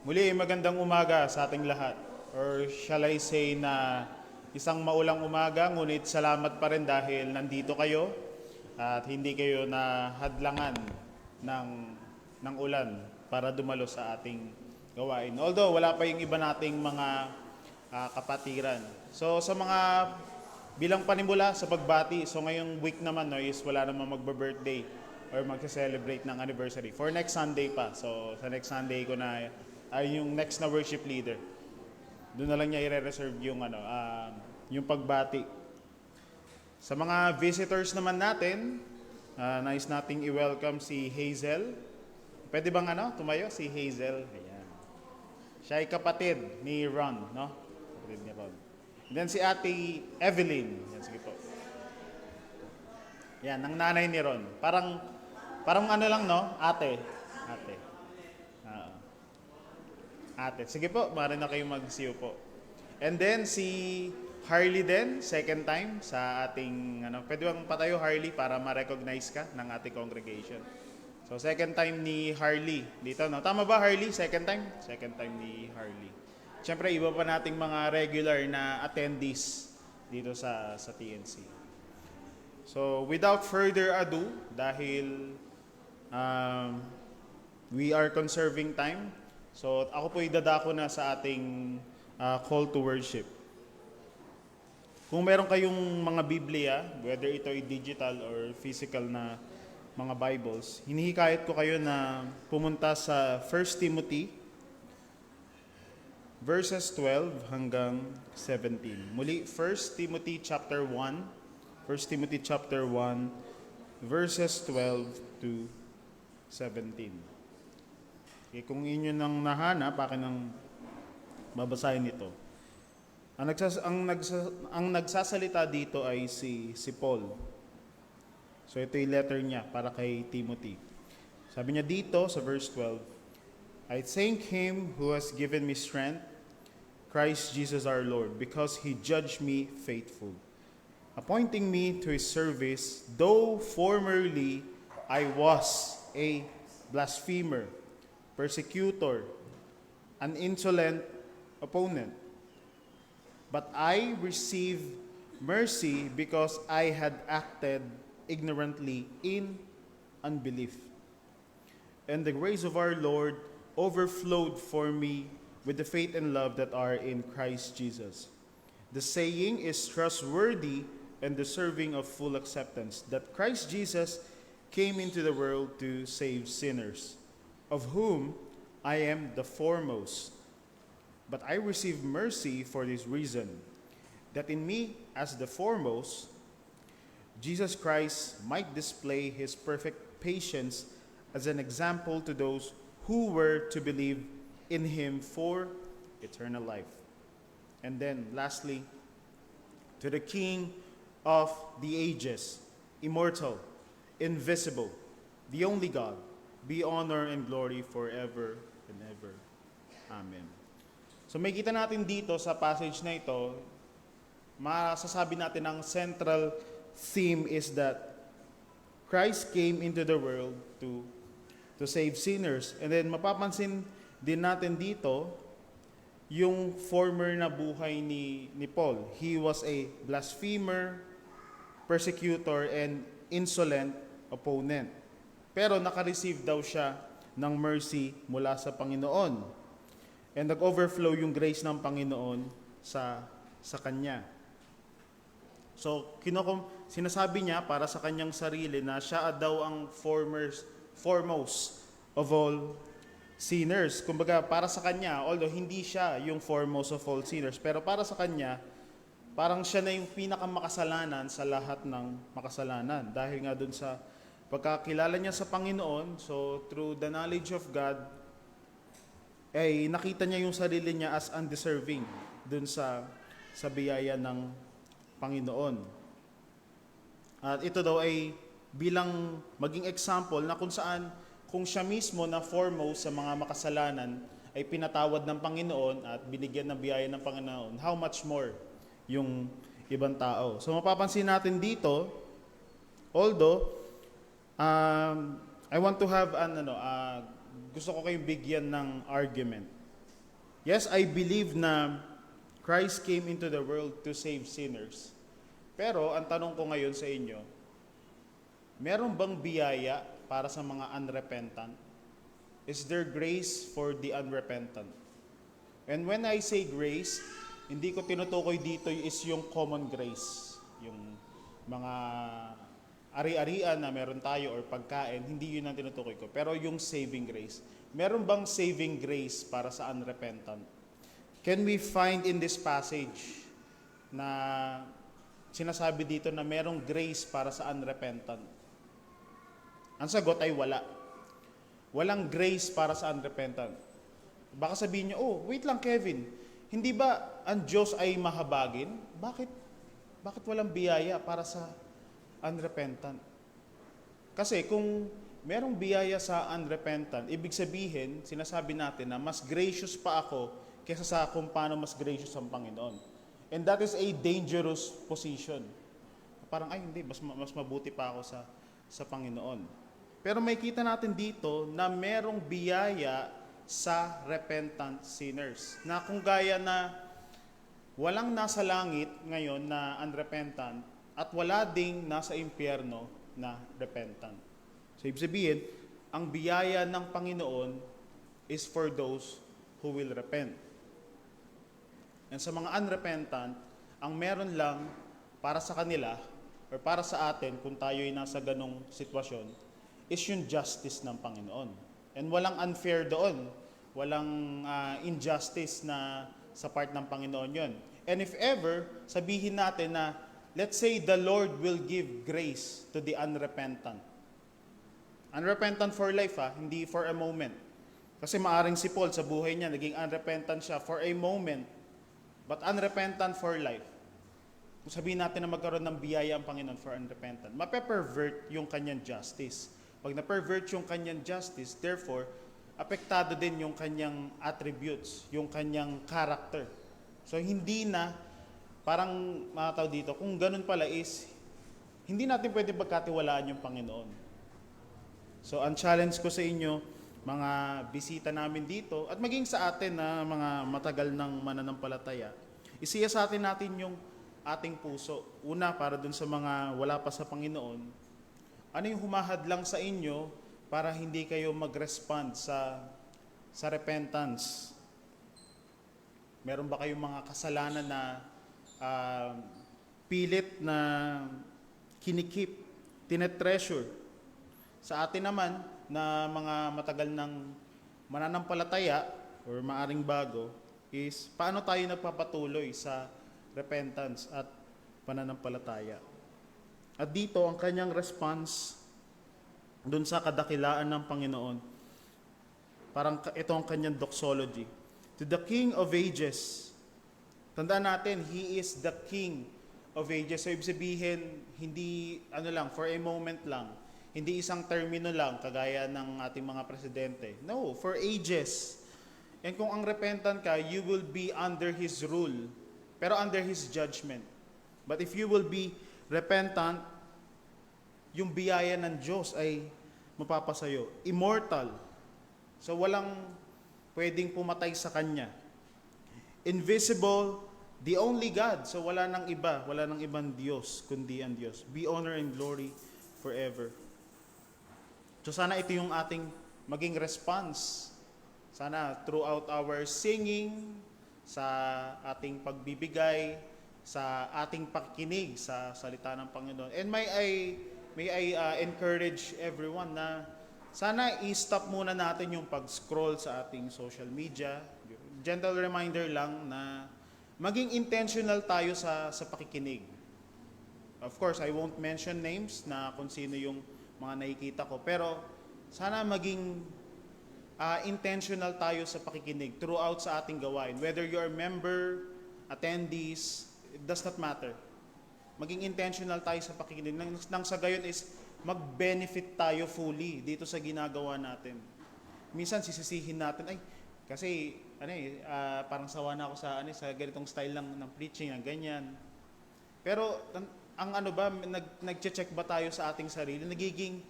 Muli, magandang umaga sa ating lahat. Or shall I say na isang maulang umaga, ngunit salamat pa rin dahil nandito kayo at hindi kayo nahadlangan ng, ng ulan para dumalo sa ating gawain. Although wala pa yung iba nating mga kapatiran. So sa mga bilang panimula sa pagbati, so ngayong week naman no, is wala namang magbe-birthday or magse-celebrate ng anniversary. For next Sunday pa. So sa next Sunday ko na ay yung next na worship leader. Doon na lang niya i-reserve yung yung pagbati. Sa mga visitors naman natin, nais nating i-welcome si Hazel. Pwede bang tumayo si Hazel? Ayan. Siya ay kapatid ni Ron, no? Kapatid ni Ron. And then si Ate Evelyn. Yan, sige po. Yan, ang nanay ni Ron. Parang lang, no? Ate. Ate. Sige po, maaari na kayong mag-see you po. And then si Harley din, second time sa ating, pwede bang patayo Harley para ma-recognize ka ng ating congregation. So second time ni Harley dito, no? Tama ba Harley? Second time? Second time ni Harley. Siyempre, iba pa nating mga regular na attendees dito sa TNC. So without further ado, dahil we are conserving time, so ako po idadako na sa ating call to worship. Kung meron kayong mga Biblia, whether ito ay digital or physical na mga Bibles, hinihikayat ko kayo na pumunta sa 1 Timothy verses 12 hanggang 17. Muli, 1 Timothy chapter 1, 1 Timothy chapter 1, verses 12 to 17. Okay, kung inyo nang nahanap, akin ang babasahin ito. Ang nagsasalita dito ay si Paul. So ito yung letter niya para kay Timothy. Sabi niya dito sa verse 12, I thank Him who has given me strength, Christ Jesus our Lord, because He judged me faithful, appointing me to His service, though formerly I was a blasphemer, persecutor, an insolent opponent. But I received mercy because I had acted ignorantly in unbelief. And the grace of our Lord overflowed for me with the faith and love that are in Christ Jesus. The saying is trustworthy and deserving of full acceptance, that Christ Jesus came into the world to save sinners, of whom I am the foremost. But I received mercy for this reason, that in me as the foremost, Jesus Christ might display His perfect patience as an example to those who were to believe in Him for eternal life. And then lastly, to the King of the ages, immortal, invisible, the only God, be honor and glory forever and ever. Amen. So may kita natin dito sa passage na ito, masasabi natin ang central theme is that Christ came into the world to save sinners. And then mapapansin din natin dito yung former na buhay ni Paul. He was a blasphemer, persecutor, and insolent opponent. Pero naka-receive daw siya ng mercy mula sa Panginoon. And nag-overflow yung grace ng Panginoon sa kanya. So, sinasabi niya para sa kanyang sarili na siya daw ang foremost of all sinners. Kumbaga, para sa kanya, although hindi siya yung foremost of all sinners, pero para sa kanya, parang siya na yung pinakamakasalanan sa lahat ng makasalanan. Dahil nga dun sa pagkakilala niya sa Panginoon, so through the knowledge of God, ay nakita niya yung sarili niya as undeserving dun sa biyaya ng Panginoon. At ito daw ay bilang maging example na kung siya mismo na foremost sa mga makasalanan ay pinatawad ng Panginoon at binigyan ng biyaya ng Panginoon, how much more yung ibang tao. So mapapansin natin dito, although I want to have gusto ko kayong bigyan ng argument. Yes, I believe na Christ came into the world to save sinners. Pero ang tanong ko ngayon sa inyo, meron bang biyaya para sa mga unrepentant? Is there grace for the unrepentant? And when I say grace, hindi ko tinutukoy dito is yung common grace. Yung mga ari-arian na meron tayo or pagkain, hindi yun ang tinutukoy ko. Pero yung saving grace. Meron bang saving grace para sa unrepentant? Can we find in this passage na sinasabi dito na merong grace para sa unrepentant? Ang sagot ay wala. Walang grace para sa unrepentant. Baka sabihin niyo, oh, wait lang Kevin, hindi ba ang Diyos ay mahabagin? Bakit walang biyaya para sa unrepentant? Kasi kung merong biyaya sa unrepentant, ibig sabihin, sinasabi natin na mas gracious pa ako kaysa sa kung paano mas gracious ang Panginoon. And that is a dangerous position. Parang, ay hindi, mas mabuti pa ako sa Panginoon. Pero may kita natin dito na merong biyaya sa repentant sinners. Na kung gaya na walang nasa langit ngayon na unrepentant at wala ding nasa impyerno na repentant. So ibig sabihin, ang biyaya ng Panginoon is for those who will repent. And sa mga unrepentant, ang meron lang para sa kanila or para sa atin kung tayo ay nasa ganong sitwasyon is yung justice ng Panginoon. And walang unfair doon. Walang injustice na sa part ng Panginoon yon. And if ever, sabihin natin na, let's say the Lord will give grace to the unrepentant. Unrepentant for life, hindi for a moment. Kasi maaring si Paul sa buhay niya, naging unrepentant siya for a moment, but unrepentant for life. Kung sabihin natin na magkaroon ng biyaya ang Panginoon for unrepentant, mape-pervert yung kanyang justice. Pag na-pervert yung kanyang justice, therefore, apektado din yung kanyang attributes, yung kanyang character. So, hindi na, parang matataw dito, kung ganun pala is, hindi natin pwede pagkatiwalaan yung Panginoon. So, ang challenge ko sa inyo, mga bisita namin dito, at maging sa atin na mga matagal ng mananampalataya, isiya sa atin yung ating puso. Una, para dun sa mga wala pa sa Panginoon, ano yung humahadlang sa inyo para hindi kayo mag-respond sa repentance? Meron ba kayong mga kasalanan na pilit na kinikip, tinetreasure? Sa atin naman, na mga matagal ng mananampalataya or maaring bago, is paano tayo nagpapatuloy sa repentance at pananampalataya. At dito, ang kanyang response dun sa kadakilaan ng Panginoon, parang ito ang kanyang doxology. To the King of Ages. Tandaan natin, He is the King of Ages. So, ibig sabihin, hindi, for a moment lang. Hindi isang termino lang, kagaya ng ating mga presidente. No, for ages. And kung ang repentant ka, you will be under His rule, pero under His judgment. But if you will be repentant, yung biyaya ng Diyos ay mapapasayo. Immortal. So walang pwedeng pumatay sa Kanya. Invisible, the only God. So wala nang iba, wala nang ibang Diyos, kundi ang Diyos. Be honor and glory forever. So sana ito yung ating maging response. Sana throughout our singing, sa ating pagbibigay, sa ating pakikinig sa salita ng Panginoon. And may I encourage everyone na sana i-stop muna natin yung pag-scroll sa ating social media. Gentle reminder lang na maging intentional tayo sa pakikinig. Of course, I won't mention names na kung sino yung mga nakikita ko. Pero sana maging intentional tayo sa pakikinig throughout sa ating gawain. Whether you're a member, attendees, it does not matter. Maging intentional tayo sa pakikinig. Nang sa gayon is mag-benefit tayo fully dito sa ginagawa natin. Minsan sisisihin natin, ay, kasi parang sawa na ako sa ganitong style lang ng preaching, ng ganyan. Pero ang nag-check ba tayo sa ating sarili? Nagiging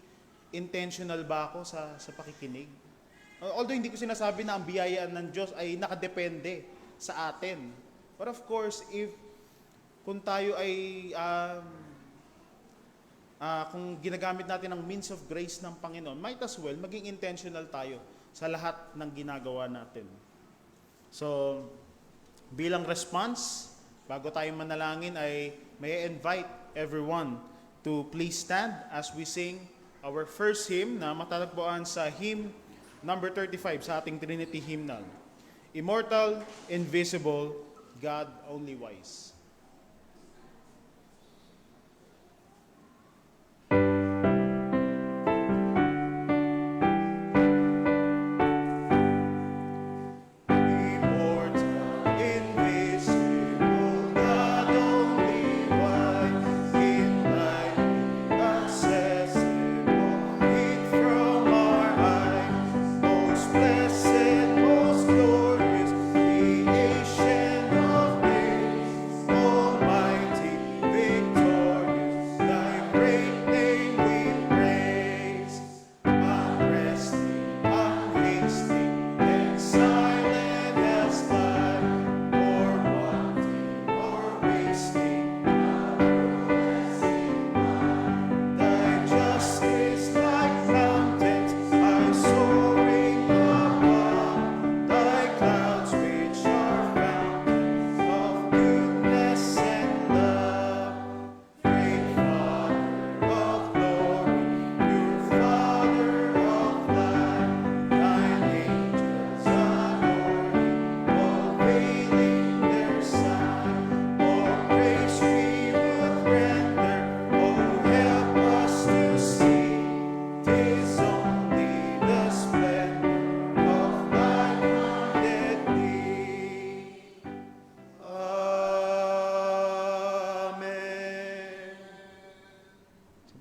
intentional ba ako sa pakikinig? Although hindi ko sinasabi na ang biyaya ng Diyos ay nakadepende sa atin. But of course, kung tayo ay kung ginagamit natin ang means of grace ng Panginoon, might as well maging intentional tayo sa lahat ng ginagawa natin. So, bilang response, bago tayo manalangin ay may I invite everyone to please stand as we sing our first hymn na matatagpuan sa hymn number 35 sa ating Trinity Hymnal. Immortal, invisible, God only wise.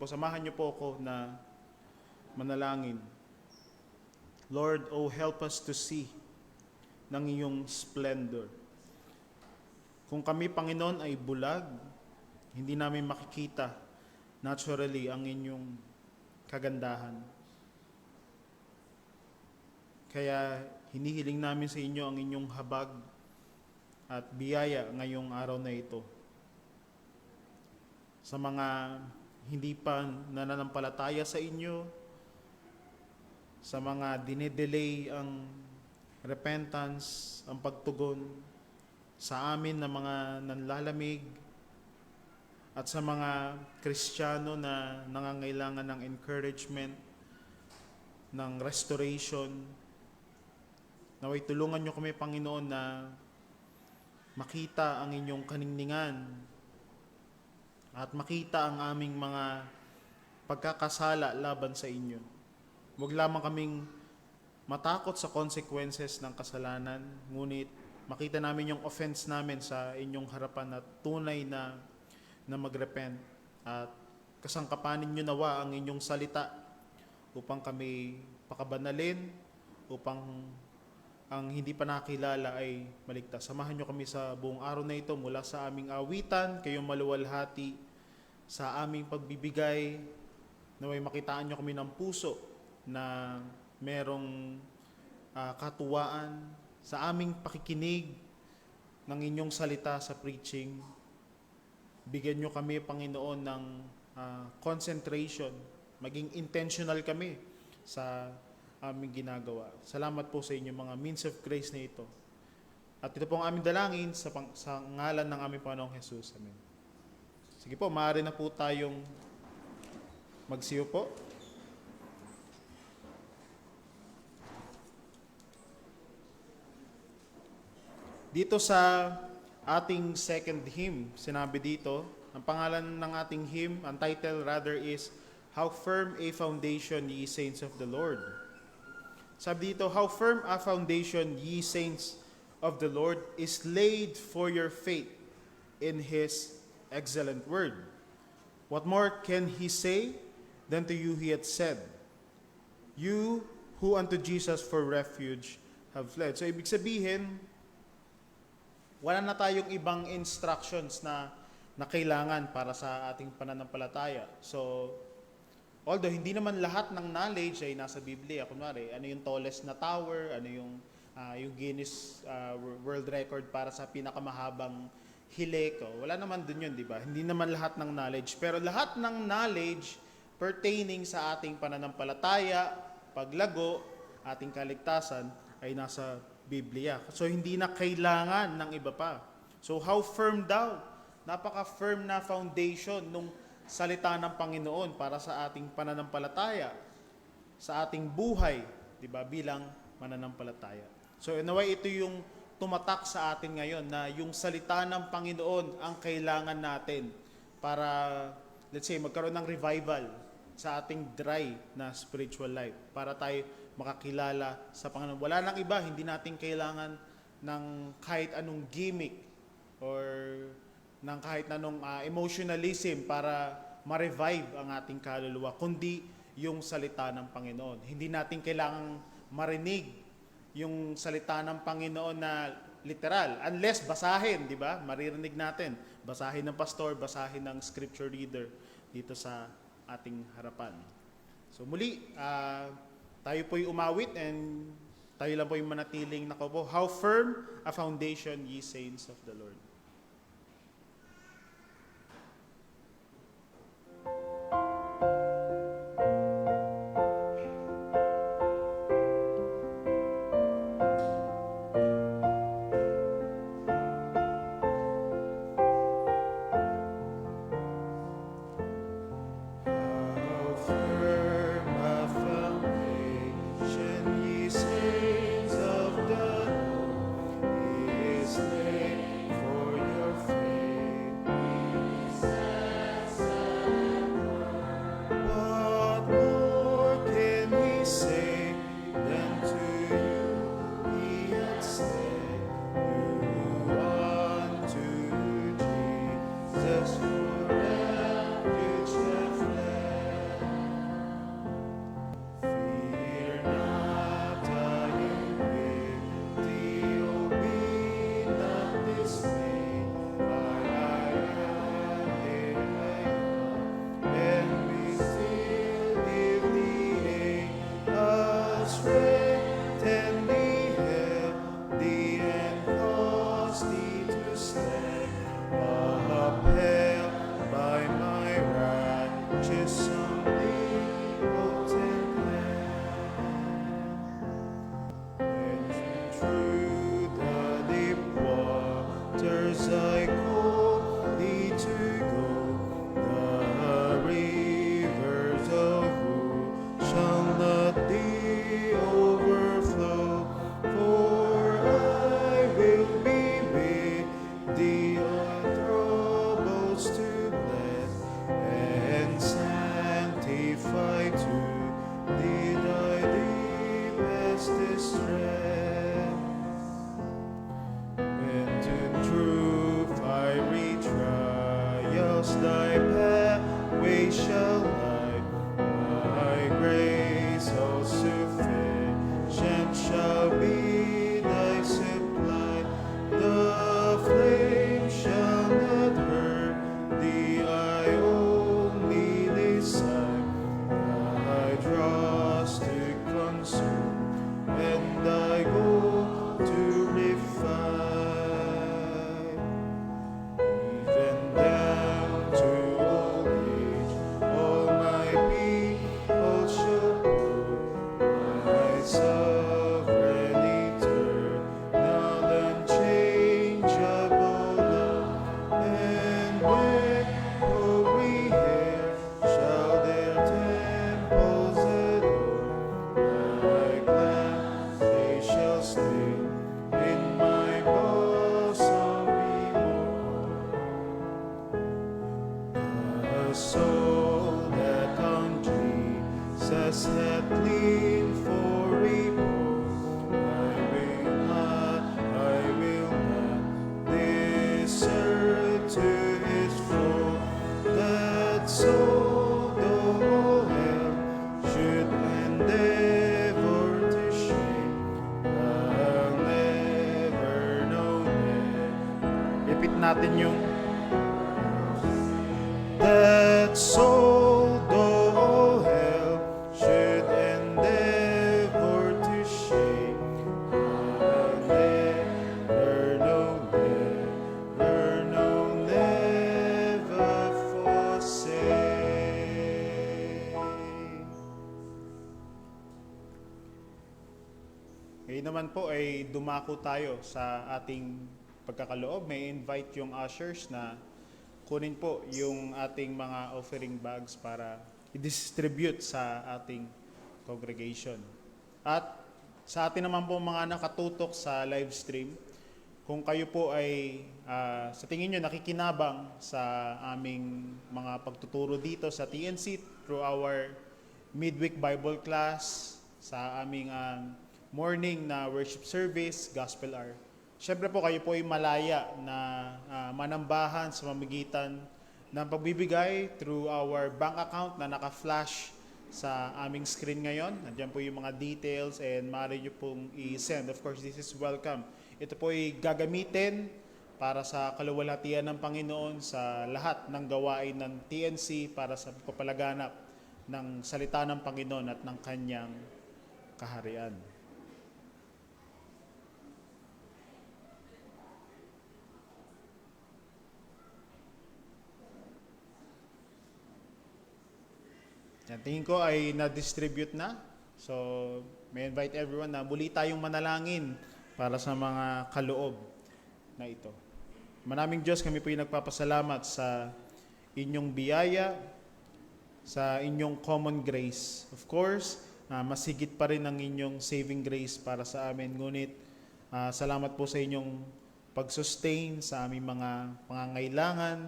Samahan niyo po ako na manalangin. Lord, oh help us to see ng iyong splendor. Kung kami, Panginoon, ay bulag, hindi namin makikita naturally ang inyong kagandahan. Kaya hinihiling namin sa inyo ang inyong habag at biyaya ngayong araw na ito. Sa mga hindi pa nananampalataya sa inyo, sa mga dinedelay ang repentance, ang pagtugon, sa amin na mga nanlalamig, at sa mga Kristiyano na nangangailangan ng encouragement, ng restoration, naway tulungan niyo kami, Panginoon, na makita ang inyong kaningningan, at makita ang aming mga pagkakasala laban sa inyo. Huwag lamang kaming matakot sa consequences ng kasalanan, ngunit makita namin yung offense namin sa inyong harapan at tunay na magrepent. At kasangkapanin nyo nawa ang inyong salita upang kami pakabanalin, upang ang hindi pa nakilala ay maligtas. Samahan nyo kami sa buong araw na ito mula sa aming awitan, kayong maluwalhati sa aming pagbibigay, naway makitaan nyo kami ng puso na merong katuwaan sa aming pakikinig ng inyong salita sa preaching. Bigyan nyo kami, Panginoon, ng concentration, maging intentional kami sa aming ginagawa. Salamat po sa inyong mga means of grace na ito. At ito po ang aming dalangin sa ngalan ng aming Panginoong Jesus. Amen. Sige po, maaari na po tayong magsiyo po. Dito sa ating second hymn, sinabi dito, ang pangalan ng ating hymn, ang title rather is, How Firm a Foundation, Ye Saints of the Lord. Sabi dito, how firm a foundation, ye saints of the Lord, is laid for your faith in His excellent word. What more can He say than to you He hath said? You who unto Jesus for refuge have fled. So ibig sabihin, wala na tayong ibang instructions na kailangan para sa ating pananampalataya. So, Although hindi naman lahat ng knowledge ay nasa Biblia. Kunwari, ano yung tallest na tower, ano yung Guinness World Record para sa pinakamahabang hilik. Wala naman dun yun, di ba? Hindi naman lahat ng knowledge. Pero lahat ng knowledge pertaining sa ating pananampalataya, paglago, ating kaligtasan ay nasa Biblia. So hindi na kailangan ng iba pa. So how firm daw? Napaka-firm na foundation nung salita ng Panginoon para sa ating pananampalataya, sa ating buhay, 'di ba, bilang mananampalataya. So naway ito yung tumatak sa atin ngayon na yung salita ng Panginoon ang kailangan natin para, let's say, magkaroon ng revival sa ating dry na spiritual life, para tayo makakilala sa Panginoon. Wala nang iba, hindi natin kailangan ng kahit anong gimmick or ng kahit anong emotionalism para ma-revive ang ating kaluluwa, kundi yung salita ng Panginoon. Hindi natin kailangang marinig yung salita ng Panginoon na literal, unless basahin, di ba? Maririnig natin. Basahin ng pastor, basahin ng scripture reader dito sa ating harapan. So muli, tayo po'y umawit and tayo lang po'y manatiling nakaupo. How firm a foundation, ye saints of the Lord. Natin yung that soul, though dumako tayo sa ating pagkakaloob, may invite yung ushers na kunin po yung ating mga offering bags para i-distribute sa ating congregation. At sa atin naman po mga nakatutok sa live stream, kung kayo po ay sa tingin nyo nakikinabang sa aming mga pagtuturo dito sa TNC through our midweek Bible class, sa aming morning na worship service, gospel hour, syempre po kayo po ay malaya na manambahan sa mamagitan ng pagbibigay through our bank account na naka-flash sa aming screen ngayon. Nandiyan po yung mga details and maaari nyo pong i-send. Of course, this is welcome. Ito po ay gagamitin para sa kaluwalhatian ng Panginoon sa lahat ng gawain ng TNC para sa pagpapalaganap ng salita ng Panginoon at ng Kanyang kaharian. Yan, tingin ko ay na-distribute na. So, may invite everyone na muli tayong manalangin para sa mga kaloob na ito. Maraming Diyos, kami po yung nagpapasalamat sa inyong biyaya, sa inyong common grace. Of course, mas higit pa rin ang inyong saving grace para sa amin. Ngunit, salamat po sa inyong pag-sustain sa aming mga pangangailangan.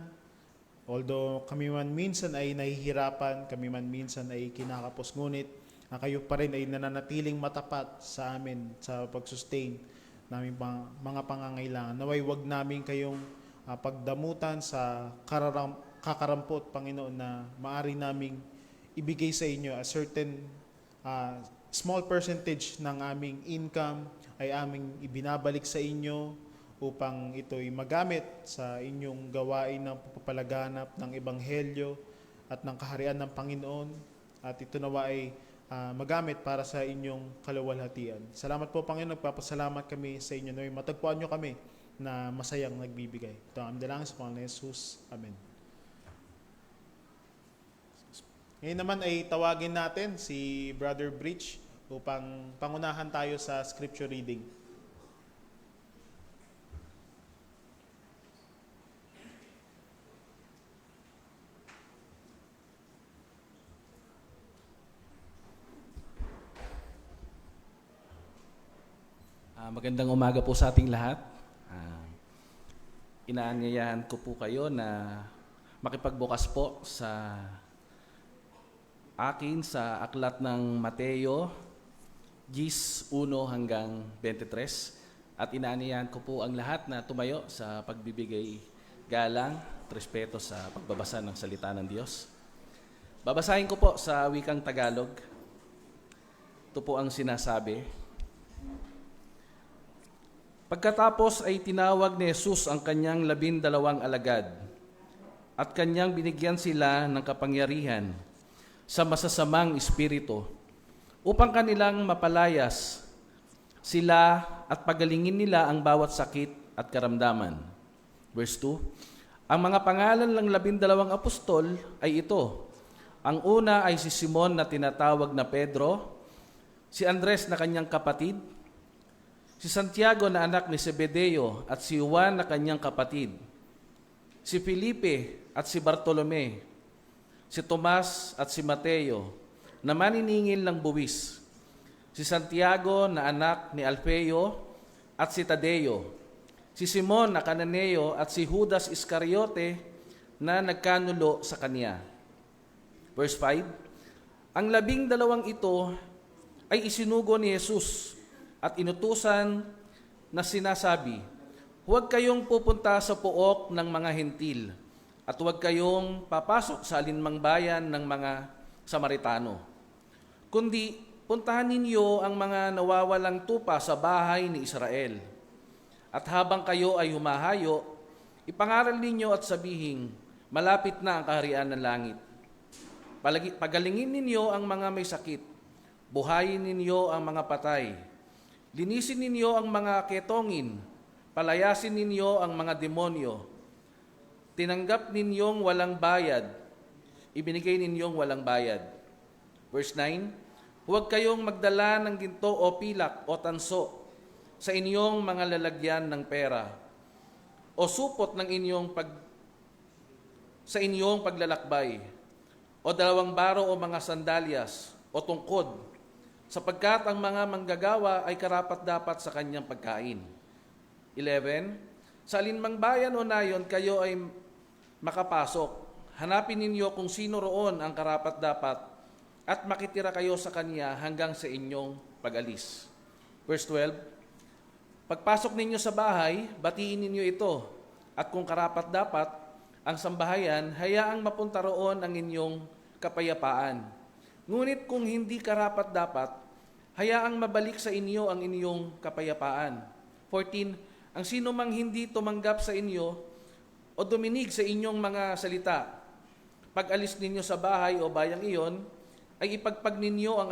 Although kami man minsan ay nahihirapan, kami man minsan ay kinakapos, ngunit kayo pa rin ay nananatiling matapat sa amin sa pag-sustain namin mga pangangailangan. Naway wag namin kayong pagdamutan sa kakarampot, Panginoon, na maari naming ibigay sa inyo a certain small percentage ng aming income ay aming ibinabalik sa inyo upang ito'y magamit sa inyong gawain ng pagpapalaganap ng Ebanghelyo at ng kaharian ng Panginoon. At ito nawa ay magamit para sa inyong kaluwalhatian. Salamat po, Panginoon. Nagpapasalamat kami sa inyo. Naway matagpuan nyo kami na masayang nagbibigay. Ito ang dalangin sa Panginoon Jesus. Amen. Ngayon naman ay tawagin natin si Brother Bridge upang pangunahan tayo sa scripture reading. Magandang umaga po sa ating lahat. Inaanyayahan ko po kayo na makipagbukas po sa akin sa aklat ng Mateo 10:1 hanggang 23 at inaanyayahan ko po ang lahat na tumayo sa pagbibigay galang at respeto sa pagbabasa ng salita ng Diyos. Babasahin ko po sa wikang Tagalog. Ito po ang sinasabi. Pagkatapos ay tinawag ni Jesus ang kanyang 12 alagad at kanyang binigyan sila ng kapangyarihan sa masasamang espiritu upang kanilang mapalayas sila at pagalingin nila ang bawat sakit at karamdaman. Verse 2, ang mga pangalan ng 12 apostol ay ito. Ang una ay si Simon na tinatawag na Pedro, si Andres na kanyang kapatid, si Santiago na anak ni Zebedeo at si Juan na kanyang kapatid, si Felipe at si Bartolome, si Tomas at si Mateo na maniningil ng buwis, si Santiago na anak ni Alfeo at si Tadeo, si Simon na Cananeo at si Judas Iscariote na nagkanulo sa kanya. Verse 5, ang 12 ito ay isinugo ni Jesus at inutusan na sinasabi, huwag kayong pupunta sa pook ng mga hentil at huwag kayong papasok sa alinmang bayan ng mga Samaritano. Kundi puntahan ninyo ang mga nawawalang tupa sa bahay ni Israel. At habang kayo ay humahayo, ipangaral ninyo at sabihin, malapit na ang kaharian ng langit. Pagalingin ninyo ang mga may sakit, buhayin ninyo ang mga patay, linisin ninyo ang mga ketongin, palayasin ninyo ang mga demonyo, tinanggap ninyong walang bayad, ibinigay ninyong walang bayad. Verse 9, huwag kayong magdala ng ginto o pilak o tanso, sa inyong mga lalagyan ng pera o supot ng sa inyong paglalakbay o 2 baro o mga sandalyas o tungkod, sapagkat ang mga manggagawa ay karapat-dapat sa kanyang pagkain. 11. Sa alinmang bayan o nayon kayo ay makapasok, hanapin ninyo kung sino roon ang karapat-dapat at makitira kayo sa kanya hanggang sa inyong pag-alis. Verse 12. Pagpasok ninyo sa bahay, batiin ninyo ito, at kung karapat-dapat ang sambahayan, hayaang mapunta roon ang inyong kapayapaan. Ngunit kung hindi karapat-dapat, hayaang mabalik sa inyo ang inyong kapayapaan. 14. Ang sino mang hindi tumanggap sa inyo o duminig sa inyong mga salita, pag-alis ninyo sa bahay o bayang iyon, ay ipagpag ninyo ang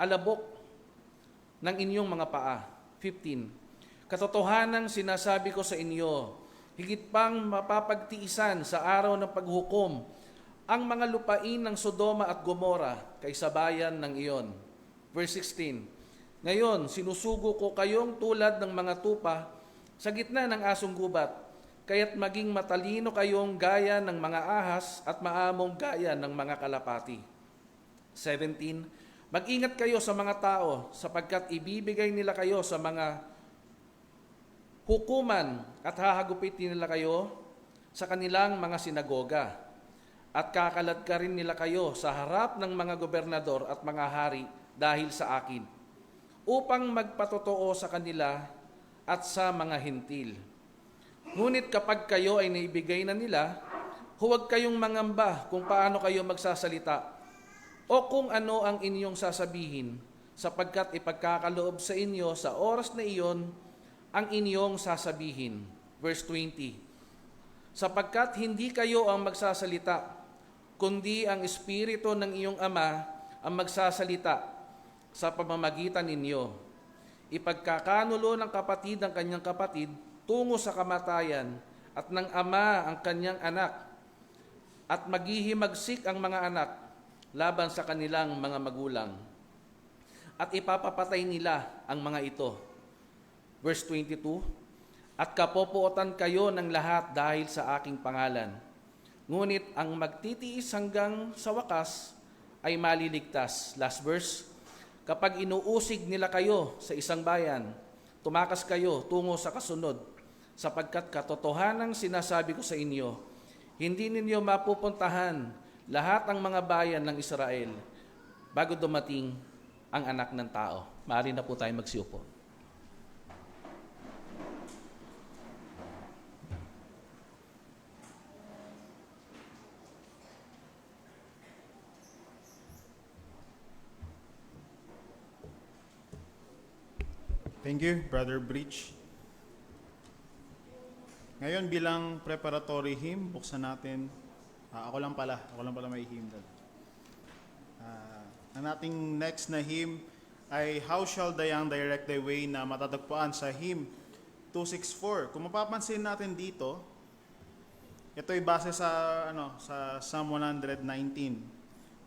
alabok ng inyong mga paa. 15. Katotohanang sinasabi ko sa inyo, higit pang mapapagtiisan sa araw ng paghukom ang mga lupain ng Sodoma at Gomora kaysa bayan ng iyon. Verse 16. Ngayon, sinusugo ko kayong tulad ng mga tupa sa gitna ng asong gubat, kaya't maging matalino kayong gaya ng mga ahas at maamong gaya ng mga kalapati. 17. Mag-ingat kayo sa mga tao sapagkat ibibigay nila kayo sa mga hukuman at hahagupitin nila kayo sa kanilang mga sinagoga at kakalad ka rin nila kayo sa harap ng mga gobernador at mga hari dahil sa akin upang magpatotoo sa kanila at sa mga hintil. Ngunit kapag kayo ay naibigay na nila, huwag kayong mangamba kung paano kayo magsasalita o kung ano ang inyong sasabihin, sapagkat ipagkakaloob sa inyo sa oras na iyon ang inyong sasabihin. Verse 20. Sapagkat hindi kayo ang magsasalita, kundi ang Espiritu ng iyong Ama ang magsasalita sa pamamagitan ninyo. Ipagkakanulo ng kapatid ang kanyang kapatid tungo sa kamatayan at ng ama ang kanyang anak, at maghihimagsik ang mga anak laban sa kanilang mga magulang, at ipapapatay nila ang mga ito. Verse 22, at kapopuotan kayo ng lahat dahil sa aking pangalan. Ngunit ang magtitiis hanggang sa wakas ay maliligtas. Last verse, kapag inuusig nila kayo sa isang bayan, tumakas kayo tungo sa kasunod, sapagkat katotohanang sinasabi ko sa inyo, hindi ninyo mapupuntahan lahat ang mga bayan ng Israel bago dumating ang anak ng tao. Maaari na po tayo magsiupo. Thank you, Brother Breach. Ngayon bilang preparatory hymn, buksan natin. Ako lang pala may hymn doon. Ang ating next na hymn ay How Shall the Young Direct Thy Way, na matatagpuan sa hymn 264. Kung mapapansin natin dito, ito ay base sa sa Psalm 119,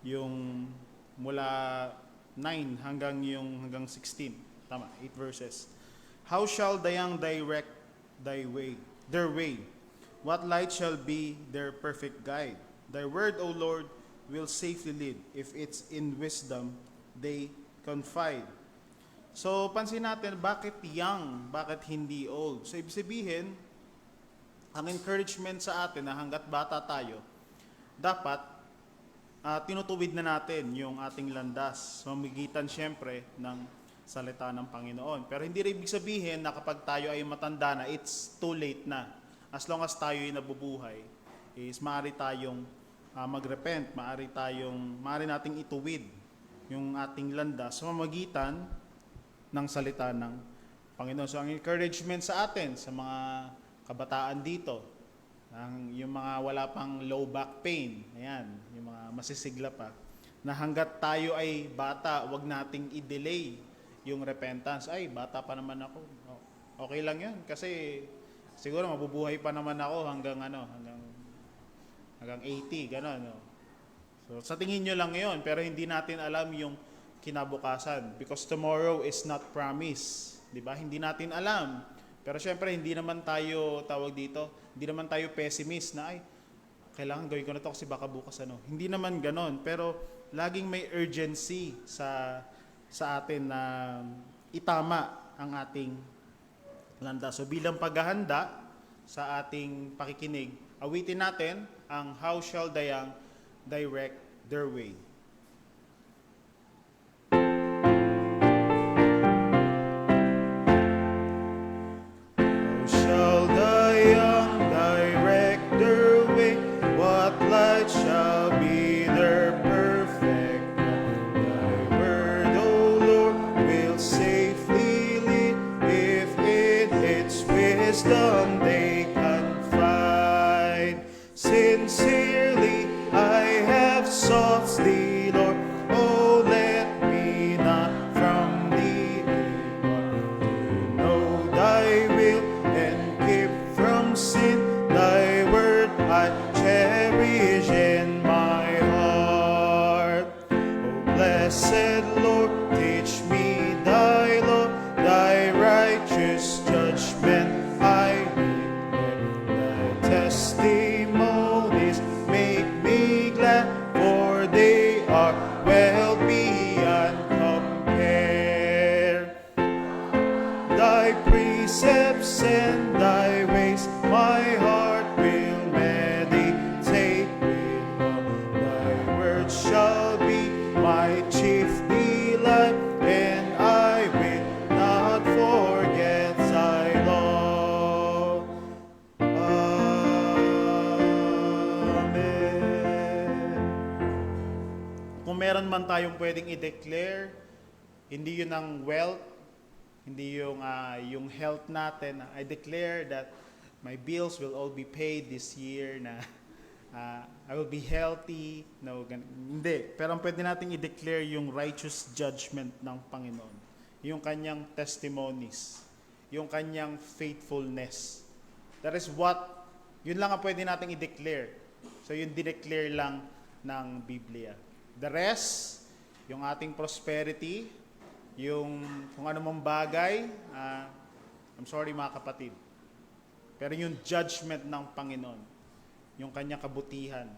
yung mula 9 hanggang 16. Tama, 8 verses. How shall the young direct their way? What light shall be their perfect guide? Thy word, O Lord, will safely lead, if it's in wisdom they confide. So, pansin natin, bakit young? Bakit hindi old? So, ibig sabihin, ang encouragement sa atin na hanggat bata tayo, dapat tinutuwid na natin yung ating landas. Mamigitan siyempre ng salita ng Panginoon. Pero hindi rin ibig sabihin na kapag tayo ay matanda na, it's too late na. As long as tayo ay nabubuhay, is maaari tayong magrepent, maaari nating ituwid yung ating landas sa mamagitan ng salita ng Panginoon. So ang encouragement sa atin, sa mga kabataan dito, yung mga wala pang low back pain, ayan, yung mga masisigla pa, na hanggat tayo ay bata, wag nating i-delay yung repentance. Ay, bata pa naman ako. Okay lang yan kasi siguro mabubuhay pa naman ako hanggang 80, gano'n. So sa tingin nyo lang yon, pero hindi natin alam yung kinabukasan, because tomorrow is not promised. di ba? Hindi natin alam. Pero syempre, hindi naman tayo, tawag dito, hindi naman tayo pessimist na, ay, kailangan gawin ko na to kasi baka bukas ano. Hindi naman ganon. Pero laging may urgency sa atin na itama ang ating landas. So bilang paghahanda sa ating pakikinig, awitin natin ang How Shall the Young Direct Their Way. How shall the young direct their way? What light shall be their perfect path? Thy word, O Lord, will safely lead if in its wisdom they confide. Sincerely I have sought thee, Lord. Oh, let me not from thee depart. To know thy will and keep from sin, thy word I cherish in my heart. Oh, blessed Lord, teach me thy law, thy righteous judgment I need. Thy testimonies make me glad, for they are well beyond compare. Thy precepts and thy ways my heart will meditate with all. Thy word shall be my chief delight, and I will not forget thy law. Amen. Kung meron man tayong pwedeng i-declare, hindi yun ang wealth, hindi yung health natin. I declare that my bills will all be paid this year, na I will be healthy. No, hindi. Pero ang pwede nating i-declare yung righteous judgment ng Panginoon. Yung kanyang testimonies. Yung kanyang faithfulness. That is what, yun lang ang pwede nating i-declare. So yun dineclare lang ng Biblia. The rest, yung ating prosperity, yung kung ano mong bagay, I'm sorry mga kapatid, pero yung judgment ng Panginoon, yung kanyang kabutihan,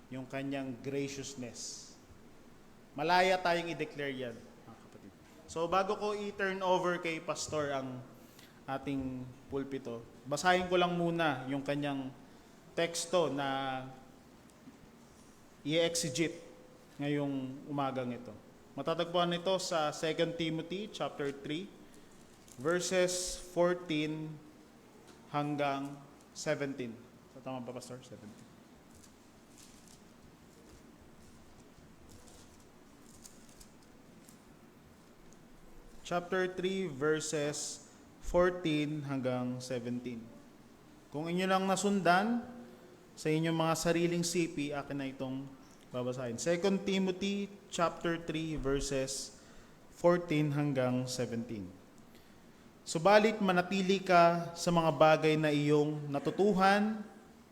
yung kanyang graciousness, malaya tayong i-declare yan mga kapatid. So bago ko i-turn over kay Pastor ang ating pulpito, basahin ko lang muna yung kanyang teksto na i-exegete ngayong umagang ito. Matatagpuan nito sa 2 Timothy chapter 3 verses 14 hanggang 17. So, tama ba, Pastor? 17. Chapter 3 verses 14 hanggang 17. Kung inyo lang nasundan sa inyong mga sariling sipi, akin na itong babasahin. 2 Timothy chapter 3 verses 14 hanggang 17. Subalit manatili ka sa mga bagay na iyong natutuhan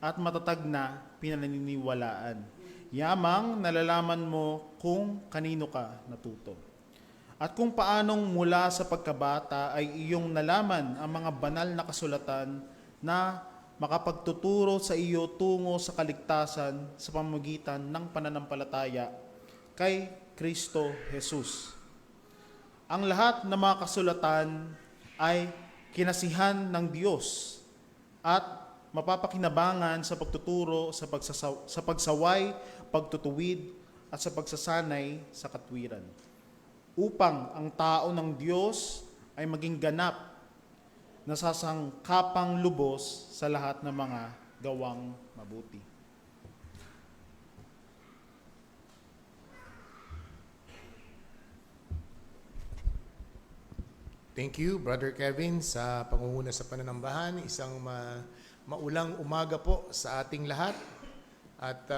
at matatag na pinaniniwalaan. Yamang nalalaman mo kung kanino ka natuto. At kung paanong mula sa pagkabata ay iyong nalaman ang mga banal na kasulatan na makapagtuturo sa iyo tungo sa kaligtasan sa pamamagitan ng pananampalataya kay Kristo Jesus. Ang lahat ng mga kasulatan ay kinasihan ng Diyos at mapapakinabangan sa pagtuturo sa pagsaway, pagtutuwid at sa pagsasanay sa katwiran, upang ang tao ng Diyos ay maging ganap, nasasangkapang lubos sa lahat ng mga gawang mabuti. Thank you, Brother Kevin, sa pangunguna sa pananambahan. Isang maulang umaga po sa ating lahat. At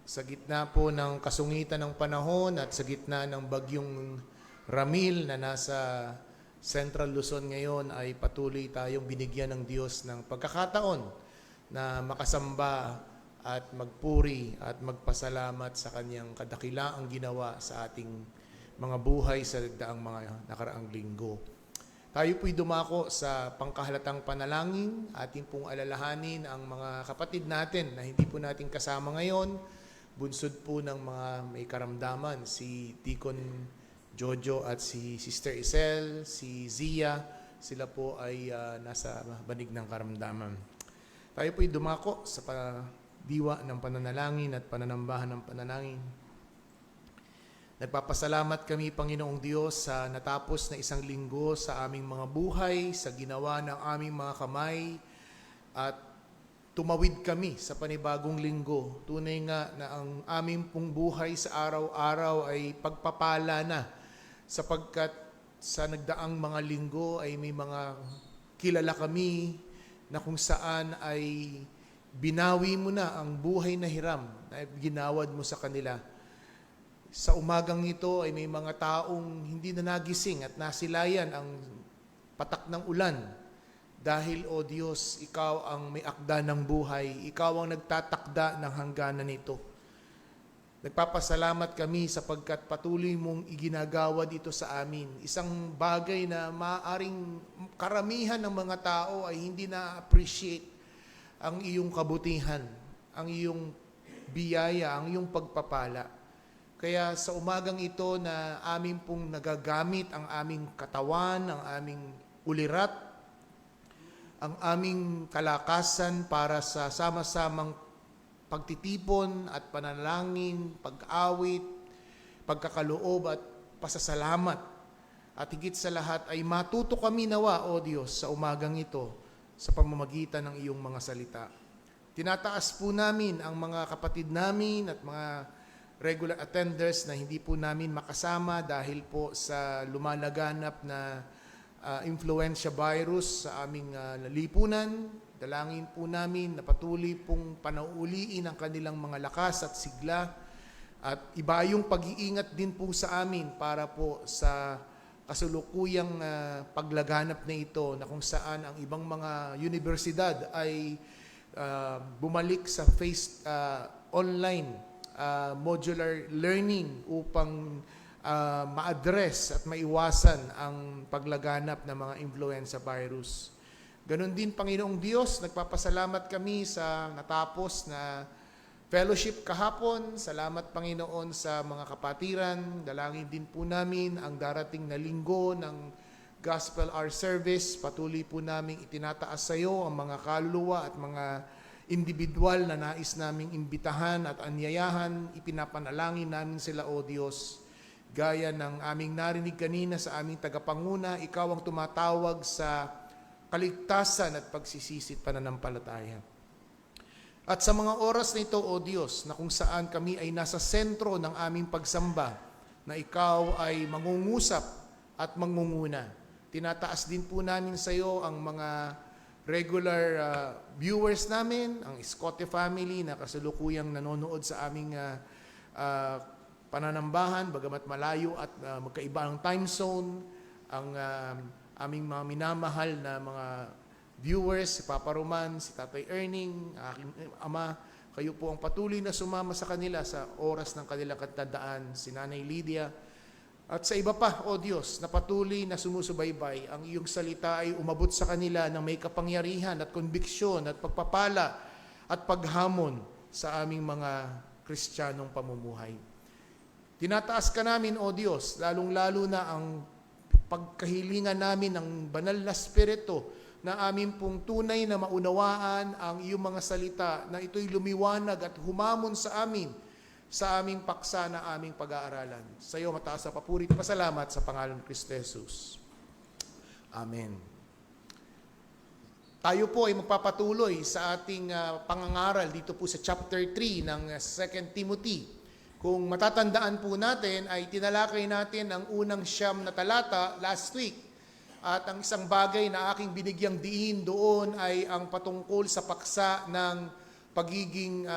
sa gitna po ng kasungitan ng panahon at sa gitna ng bagyong Ramil na nasa Central Luzon ngayon, ay patuloy tayong binigyan ng Diyos ng pagkakataon na makasamba at magpuri at magpasalamat sa kanyang kadakilaang ginawa sa ating mga buhay sa daang mga nakaraang linggo. Tayo po'y dumako sa pangkahalatang panalangin, ating pong alalahanin ang mga kapatid natin na hindi po natin kasama ngayon, bunsod po ng mga may karamdaman, si Deacon Jojo at si Sister Isel, si Zia, sila po ay nasa banig ng karamdaman. Tayo po'y dumako sa diwa ng pananalangin at pananambahan ng panalangin. Nagpapasalamat kami, Panginoong Diyos, sa natapos na isang linggo sa aming mga buhay, sa ginawa ng aming mga kamay, at tumawid kami sa panibagong linggo. Tunay nga na ang aming pong buhay sa araw-araw ay pagpapala na, sapagkat sa nagdaang mga linggo ay may mga kilala kami na kung saan ay binawi mo na ang buhay na hiram na ginawad mo sa kanila. Sa umagang ito ay may mga taong hindi na nagising at nasilayan ang patak ng ulan. Dahil, O Diyos, Ikaw ang may akda ng buhay. Ikaw ang nagtatakda ng hangganan nito. Nagpapasalamat kami sapagkat patuloy mong iginagawad ito sa amin. Isang bagay na maaaring karamihan ng mga tao ay hindi na-appreciate ang iyong kabutihan, ang iyong biyaya, ang iyong pagpapala. Kaya sa umagang ito na amin pong nagagamit ang aming katawan, ang aming ulirat, ang aming kalakasan para sa sama-samang pagtitipon at panalangin, pag-awit, pagkakaloob at pasasalamat. At higit sa lahat ay matuto kami nawa, O Diyos, sa umagang ito sa pamamagitan ng iyong mga salita. Tinataas po namin ang mga kapatid namin at mga regular attenders na hindi po namin makasama dahil po sa lumalaganap na influenza virus sa aming lipunan. Dalangin po namin na patuloy pong panauuliin ang kanilang mga lakas at sigla at iba yung pag-iingat din po sa amin para po sa kasulukuyang paglaganap na ito na kung saan ang ibang mga universidad ay bumalik sa online modular learning upang ma-address at maiwasan ang paglaganap ng mga influenza virus. Ganon din, Panginoong Diyos, nagpapasalamat kami sa natapos na fellowship kahapon. Salamat, Panginoon, sa mga kapatiran. Dalangin din po namin ang darating na linggo ng Gospel Hour Service. Patuloy po namin itinataas sa iyo ang mga kaluluwa at mga individual na nais naming imbitahan at anyayahan. Ipinapanalangin namin sila, O Diyos. Gaya ng aming narinig kanina sa aming tagapanguna, Ikaw ang tumatawag sa kaligtasan at pagsisisit pananampalataya. At sa mga oras na ito, O Diyos, na kung saan kami ay nasa sentro ng aming pagsamba, na Ikaw ay mangungusap at mangunguna. Tinataas din po namin sa iyo ang mga regular viewers namin, ang Escote family na kasalukuyang nanonood sa aming pananambahan, bagamat malayo at magkaiba ang time zone, ang aming mga minamahal na mga viewers, si Papa Roman, si Tatay Erning, aking ama, kayo po ang patuloy na sumama sa kanila sa oras ng kanilang katandaan, si Nanay Lydia, at sa iba pa, O Diyos, na patuloy na sumusubaybay, ang iyong salita ay umabot sa kanila ng may kapangyarihan at konbiksyon at pagpapala at paghamon sa aming mga Kristiyanong pamumuhay. Tinataas ka namin, O Diyos, lalong-lalo na ang pagkahilingan namin ng banal na spirito na amin pong tunay na maunawaan ang iyong mga salita na ito'y lumiwanag at humamon sa amin sa aming paksa na aming pag-aaralan. Sa iyo mataas na papuri at pasalamat sa pangalan ng Kristo Jesus. Amen. Tayo po ay magpapatuloy sa ating pangangaral dito po sa chapter 3 ng 2 Timothy. Kung matatandaan po natin ay tinalakay natin ang unang 9 na talata last week. At ang isang bagay na aking binigyang diin doon ay ang patungkol sa paksa ng pagiging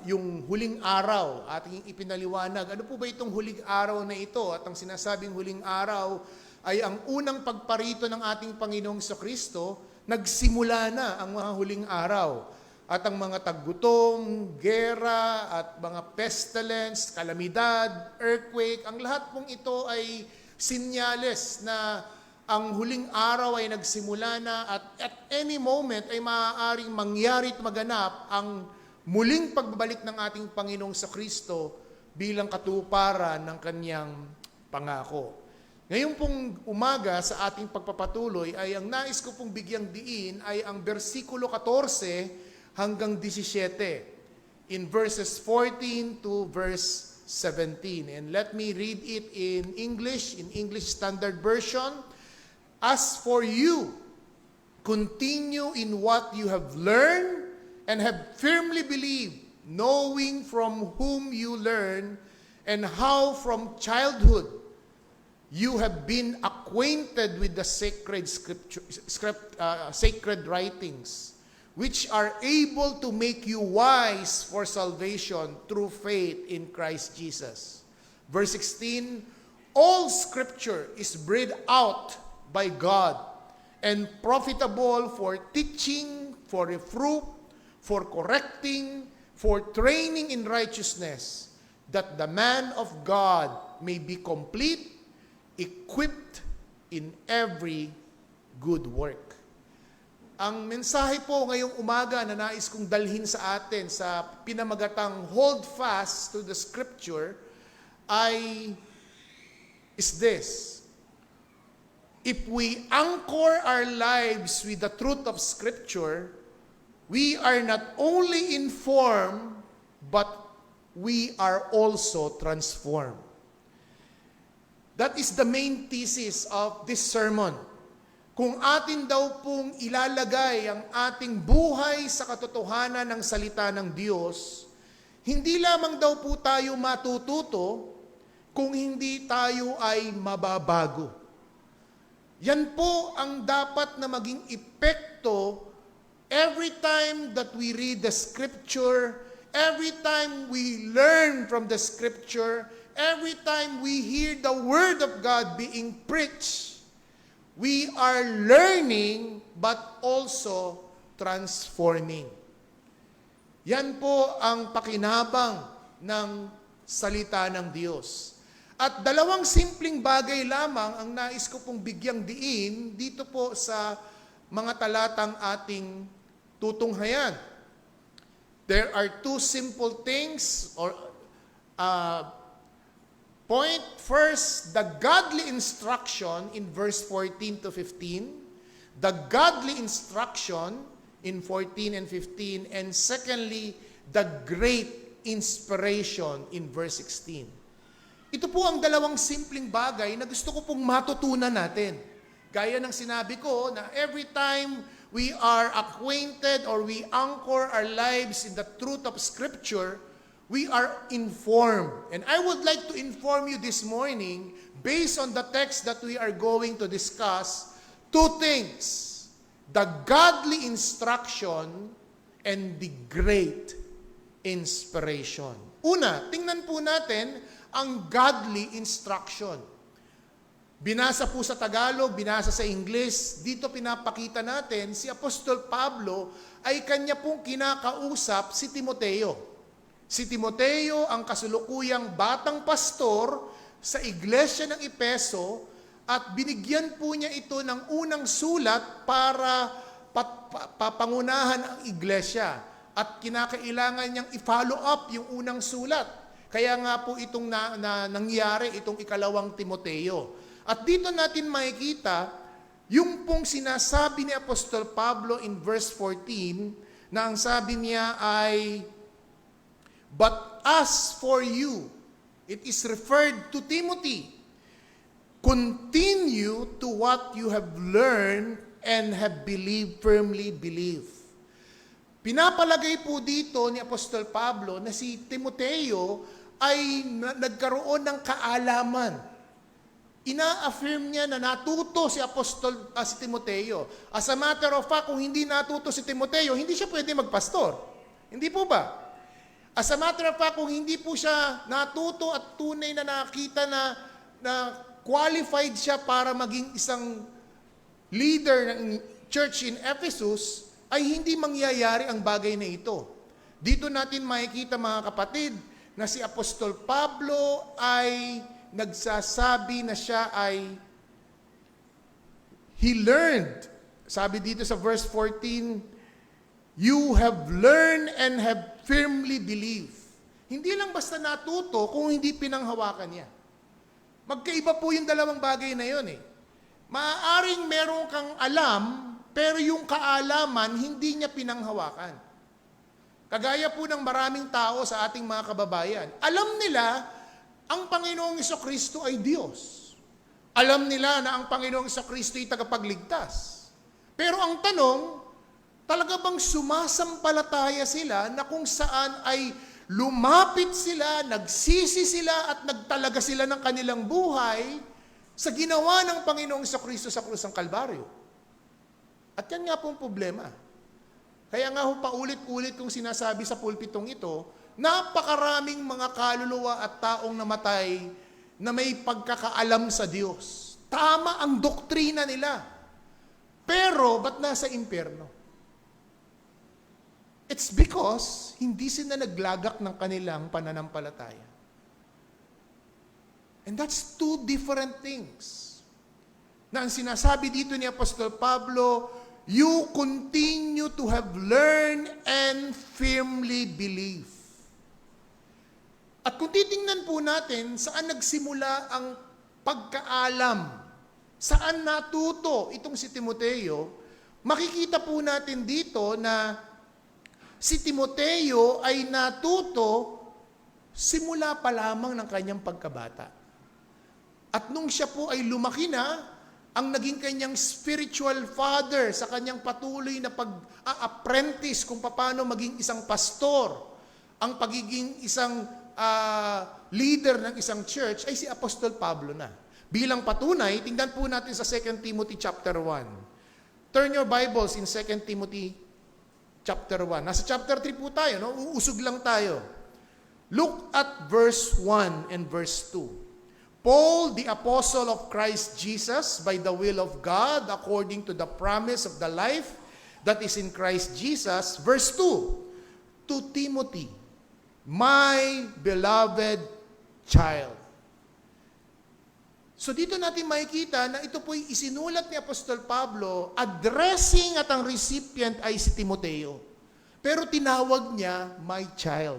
yung huling araw, ating ipinaliwanag. Ano po ba itong huling araw na ito? At ang sinasabing huling araw ay ang unang pagparito ng ating Panginoong Kristo, nagsimula na ang mga huling araw. At ang mga taggutom, gera, at mga pestilence, kalamidad, earthquake, ang lahat pong ito ay sinyales na ang huling araw ay nagsimula na at any moment ay maaaring mangyari at maganap ang muling pagbabalik ng ating Panginoong sa Kristo bilang katuparan ng kanyang pangako. Ngayon pong umaga sa ating pagpapatuloy ay ang nais ko pong bigyang diin ay ang versikulo 14 hanggang 17 in verses 14 to verse 17. And let me read it in English Standard Version. As for you, continue in what you have learned and have firmly believed, knowing from whom you learn and how from childhood you have been acquainted with the sacred sacred writings, which are able to make you wise for salvation through faith in Christ Jesus. Verse 16, all scripture is breathed out by God and profitable for teaching, for reproof, for correcting, for training in righteousness, that the man of God may be complete, equipped in every good work. Ang mensahe po ngayong umaga na nais kong dalhin sa atin sa pinamagatang hold fast to the scripture is this: if we anchor our lives with the truth of Scripture, we are not only informed, but we are also transformed. That is the main thesis of this sermon. Kung atin daw pong ilalagay ang ating buhay sa katotohanan ng salita ng Diyos, hindi lamang daw po tayo matututo kung hindi tayo ay mababago. Yan po ang dapat na maging epekto every time that we read the Scripture, every time we learn from the Scripture, every time we hear the Word of God being preached. We are learning but also transforming. Yan po ang pakinabang ng salita ng Diyos. At dalawang simpleng bagay lamang ang nais ko pong bigyang diin dito po sa mga talatang ating tutunghayan. There are two simple things or point. First, the godly instruction in verse 14 to 15. The godly instruction in 14 and 15. And secondly, the great inspiration in verse 16. Ito po ang dalawang simpleng bagay na gusto ko pong matutunan natin. Gaya ng sinabi ko na every time we are acquainted or we anchor our lives in the truth of Scripture, we are informed. And I would like to inform you this morning, based on the text that we are going to discuss, two things: the godly instruction and the great inspiration. Una, tingnan po natin ang godly instruction. Binasa po sa Tagalog, binasa sa Ingles, dito pinapakita natin si Apostol Pablo ay kanya pong kinakausap si Timoteo. Si Timoteo ang kasulukuyang batang pastor sa iglesia ng Efeso at binigyan po niya ito ng unang sulat para papangunahan ang iglesia at kinakailangan niyang i-follow up yung unang sulat. Kaya nga po itong nangyari, itong ikalawang Timoteo. At dito natin makikita yung pong sinasabi ni Apostol Pablo in verse 14 na ang sabi niya ay, but as for you, it is referred to Timothy, continue to what you have learned and have believed, firmly believe. Pinapalagay po dito ni Apostol Pablo na si Timoteo ay nagkaroon ng kaalaman. Ina-affirm niya na natuto si si Timoteo. As a matter of fact, kung hindi natuto si Timoteo, hindi siya pwede magpastor. Hindi po ba? As a matter of fact, kung hindi po siya natuto at tunay na nakita na qualified siya para maging isang leader ng church in Ephesus, ay hindi mangyayari ang bagay na ito. Dito natin makikita, mga kapatid, na si Apostol Pablo ay nagsasabi na siya ay he learned. Sabi dito sa verse 14, you have learned and have firmly believed. Hindi lang basta natuto kung hindi pinanghawakan niya. Magkaiba po yung dalawang bagay na yun eh. Maaaring meron kang alam, pero yung kaalaman, hindi niya pinanghawakan. Kagaya po ng maraming tao sa ating mga kababayan. Alam nila, ang Panginoong Jesucristo ay Diyos. Alam nila na ang Panginoong Jesucristo ay tagapagligtas. Pero ang tanong, talaga bang sumasampalataya sila na kung saan ay lumapit sila, nagsisi sila at nagtalaga sila ng kanilang buhay sa ginawa ng Panginoong Jesucristo sa krus ng Kalbaryo? At yan nga pong problema. Kaya nga ho paulit-ulit kong sinasabi sa pulpitong ito, napakaraming mga kaluluwa at taong namatay na may pagkakaalam sa Diyos. Tama ang doktrina nila. Pero, ba't nasa impyerno? It's because hindi sila naglagak ng kanilang pananampalataya. And that's two different things. Na ang sinasabi dito ni Apostol Pablo, you continue to have learned and firmly believe. At kung titingnan po natin, saan nagsimula ang pagkaalam, saan natuto itong si Timoteo, makikita po natin dito na si Timoteo ay natuto simula pa lamang ng kanyang pagkabata. At nung siya po ay lumaki na, ang naging kanyang spiritual father sa kanyang patuloy na pag-apprentice kung paano maging isang pastor, ang pagiging isang leader ng isang church, ay si Apostol Pablo na. Bilang patunay, tingnan po natin sa 2 Timothy chapter 1. Turn your Bibles in 2 Timothy chapter 1. Nasa chapter 3 po tayo, no? Uusog lang tayo. Look at verse 1 and verse 2. Paul, the apostle of Christ Jesus, by the will of God, according to the promise of the life that is in Christ Jesus. Verse 2, to Timothy, my beloved child. So dito natin makikita na ito po'y isinulat ni Apostol Pablo, addressing at ang recipient ay si Timoteo. Pero tinawag niya, my child.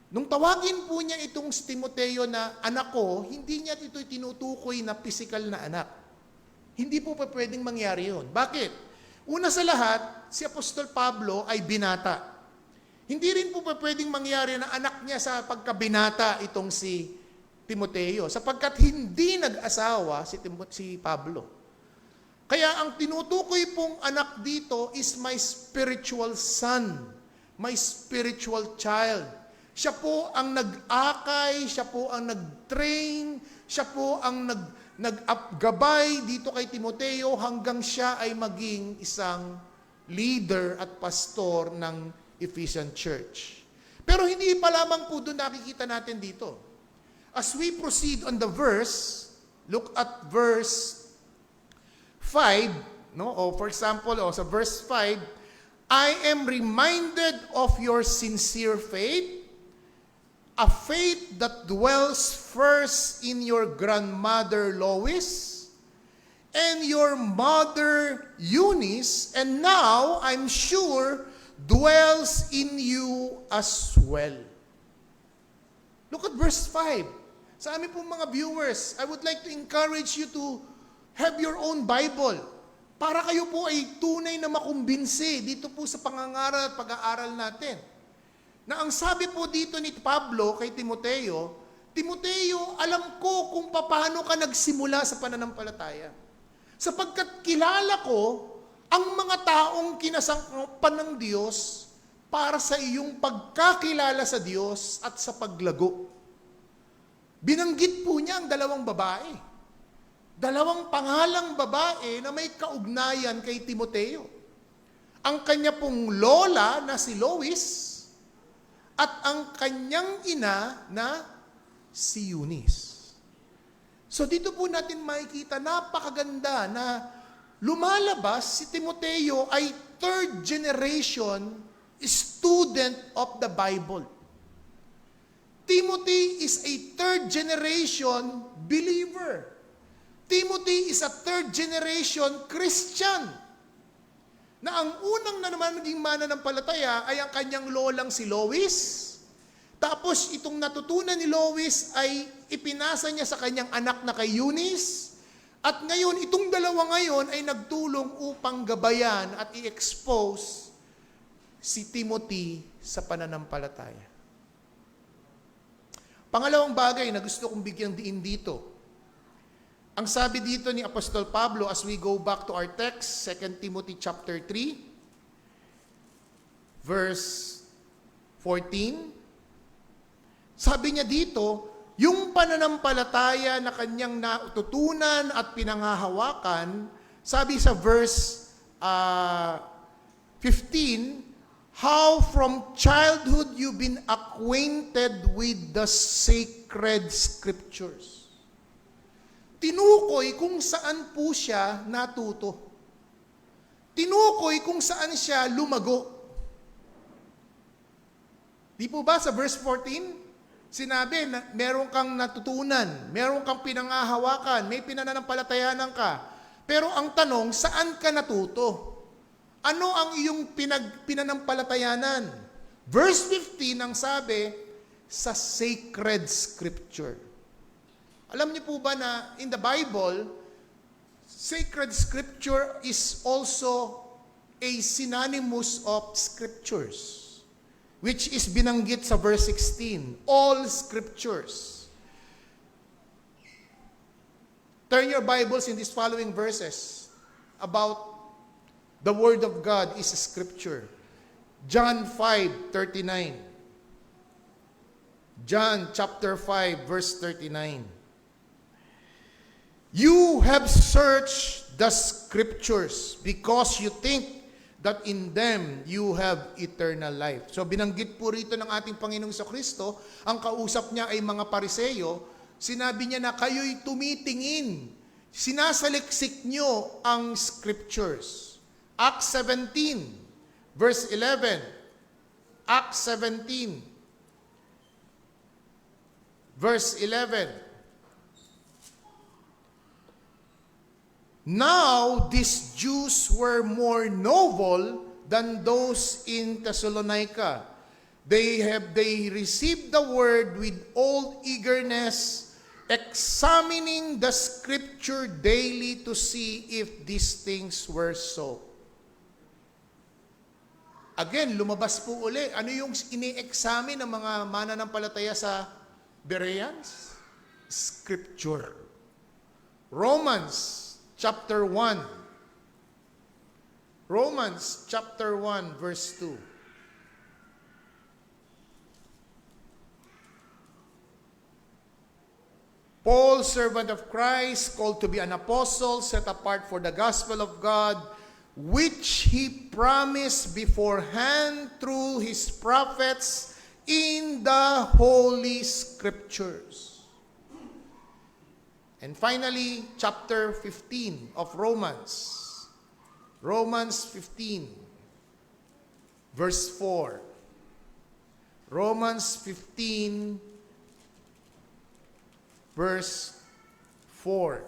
Nung tawagin po niya itong si Timoteo na anak ko, hindi niya ito tinutukoy na physical na anak. Hindi po pa pwedeng mangyari yun. Bakit? Una sa lahat, si Apostol Pablo ay binata. Hindi rin po pa pwedeng mangyari na anak niya sa pagkabinata itong si Timoteo, sapagkat hindi nag-asawa si Pablo. Kaya ang tinutukoy pong anak dito is my spiritual son, my spiritual child. Siya po ang nag-akay, siya po ang nag-train, siya po ang nag-upgabay dito kay Timoteo hanggang siya ay maging isang leader at pastor ng Ephesian Church. Pero hindi pa lamang po doon nakikita natin dito. As we proceed on the verse, look at verse 5, no? O for example, sa verse 5, I am reminded of your sincere faith, a faith that dwells first in your grandmother Lois and your mother Eunice, and now I'm sure dwells in you as well. Look at verse 5. Sa amin pong mga viewers, I would like to encourage you to have your own Bible para kayo po ay tunay na makumbinsi dito po sa pangangaral at pag-aaral natin. Na ang sabi po dito ni Pablo kay Timoteo, Timoteo, alam ko kung paano ka nagsimula sa pananampalataya. Sapagkat kilala ko ang mga taong kinasangkapan ng Diyos para sa iyong pagkakilala sa Diyos at sa paglago. Binanggit po niya ang dalawang babae. Dalawang pangalang babae na may kaugnayan kay Timoteo. Ang kanya pong lola na si Lois at ang kanyang ina na si Eunice. So dito po natin makikita napakaganda na lumalabas si Timoteo ay third generation student of the Bible. Timothy is a third generation believer. Timothy is a third generation Christian. Na ang unang na naman naging mananampalataya ay ang kanyang lolang si Lois. Tapos itong natutunan ni Lois ay ipinasa niya sa kanyang anak na kay Eunice. At ngayon, itong dalawa ngayon ay nagtulong upang gabayan at i-expose si Timothy sa pananampalataya. Pangalawang bagay na gusto kong bigyang diin dito. Ang sabi dito ni Apostol Pablo as we go back to our text, 2 Timothy chapter 3, verse 14. Sabi niya dito, yung pananampalataya na kanyang natutunan at pinanghahawakan, sabi sa verse 15, how from childhood you've been acquainted with the sacred scriptures. Tinukoy kung saan po siya natuto. Tinukoy kung saan siya lumago. Di po ba sa verse 14? Sinabi na meron kang natutunan, meron kang pinanghahawakan, may pinanampalatayanan ka. Pero ang tanong, saan ka natuto? Ano ang iyong pinanampalatayanan? Verse 15 ang sabi, sa sacred scripture. Alam niyo po ba na in the Bible, sacred scripture is also a synonymous of scriptures, which is binanggit sa verse 16, all scriptures. Turn your Bibles in these following verses about the Word of God is a scripture. John 5:39. John chapter 5 verse 39. You have searched the scriptures because you think that in them you have eternal life. So binanggit po rito ng ating Panginoong Kristo, ang kausap niya ay mga Pariseo, sinabi niya na kayo'y tumitingin, sinasaliksik niyo ang scriptures. Acts 17, verse 11. Acts 17, verse 11. Now, these Jews were more noble than those in Thessalonica. They received the word with all eagerness, examining the scripture daily to see if these things were so. Again, lumabas po uli. Ano yung ini-examine ng mga mananampalataya sa Bereans? Scripture. Romans chapter 1. Romans chapter 1 verse 2. Paul, servant of Christ, called to be an apostle, set apart for the gospel of God, which he promised beforehand through his prophets in the Holy Scriptures. And finally, chapter 15 of Romans. Romans 15, verse 4. Romans 15, verse 4.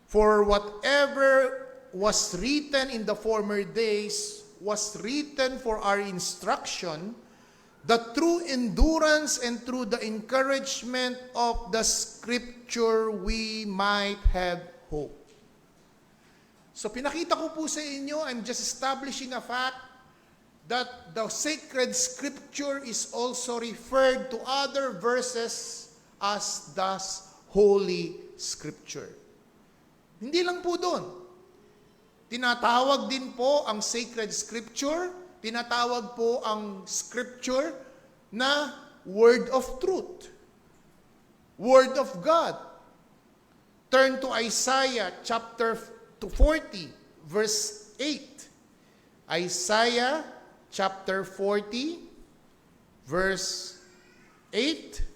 For whatever was written in the former days was written for our instruction, that through endurance and through the encouragement of the Scripture we might have hope. So pinakita ko po sa inyo, I'm just establishing a fact that the sacred Scripture is also referred to other verses as the Holy Scripture. Hindi lang po doon. Tinatawag din po ang sacred Scripture, tinatawag po ang Scripture na Word of Truth. Word of God. Turn to Isaiah chapter 40, verse 8. Isaiah chapter 40, verse 8.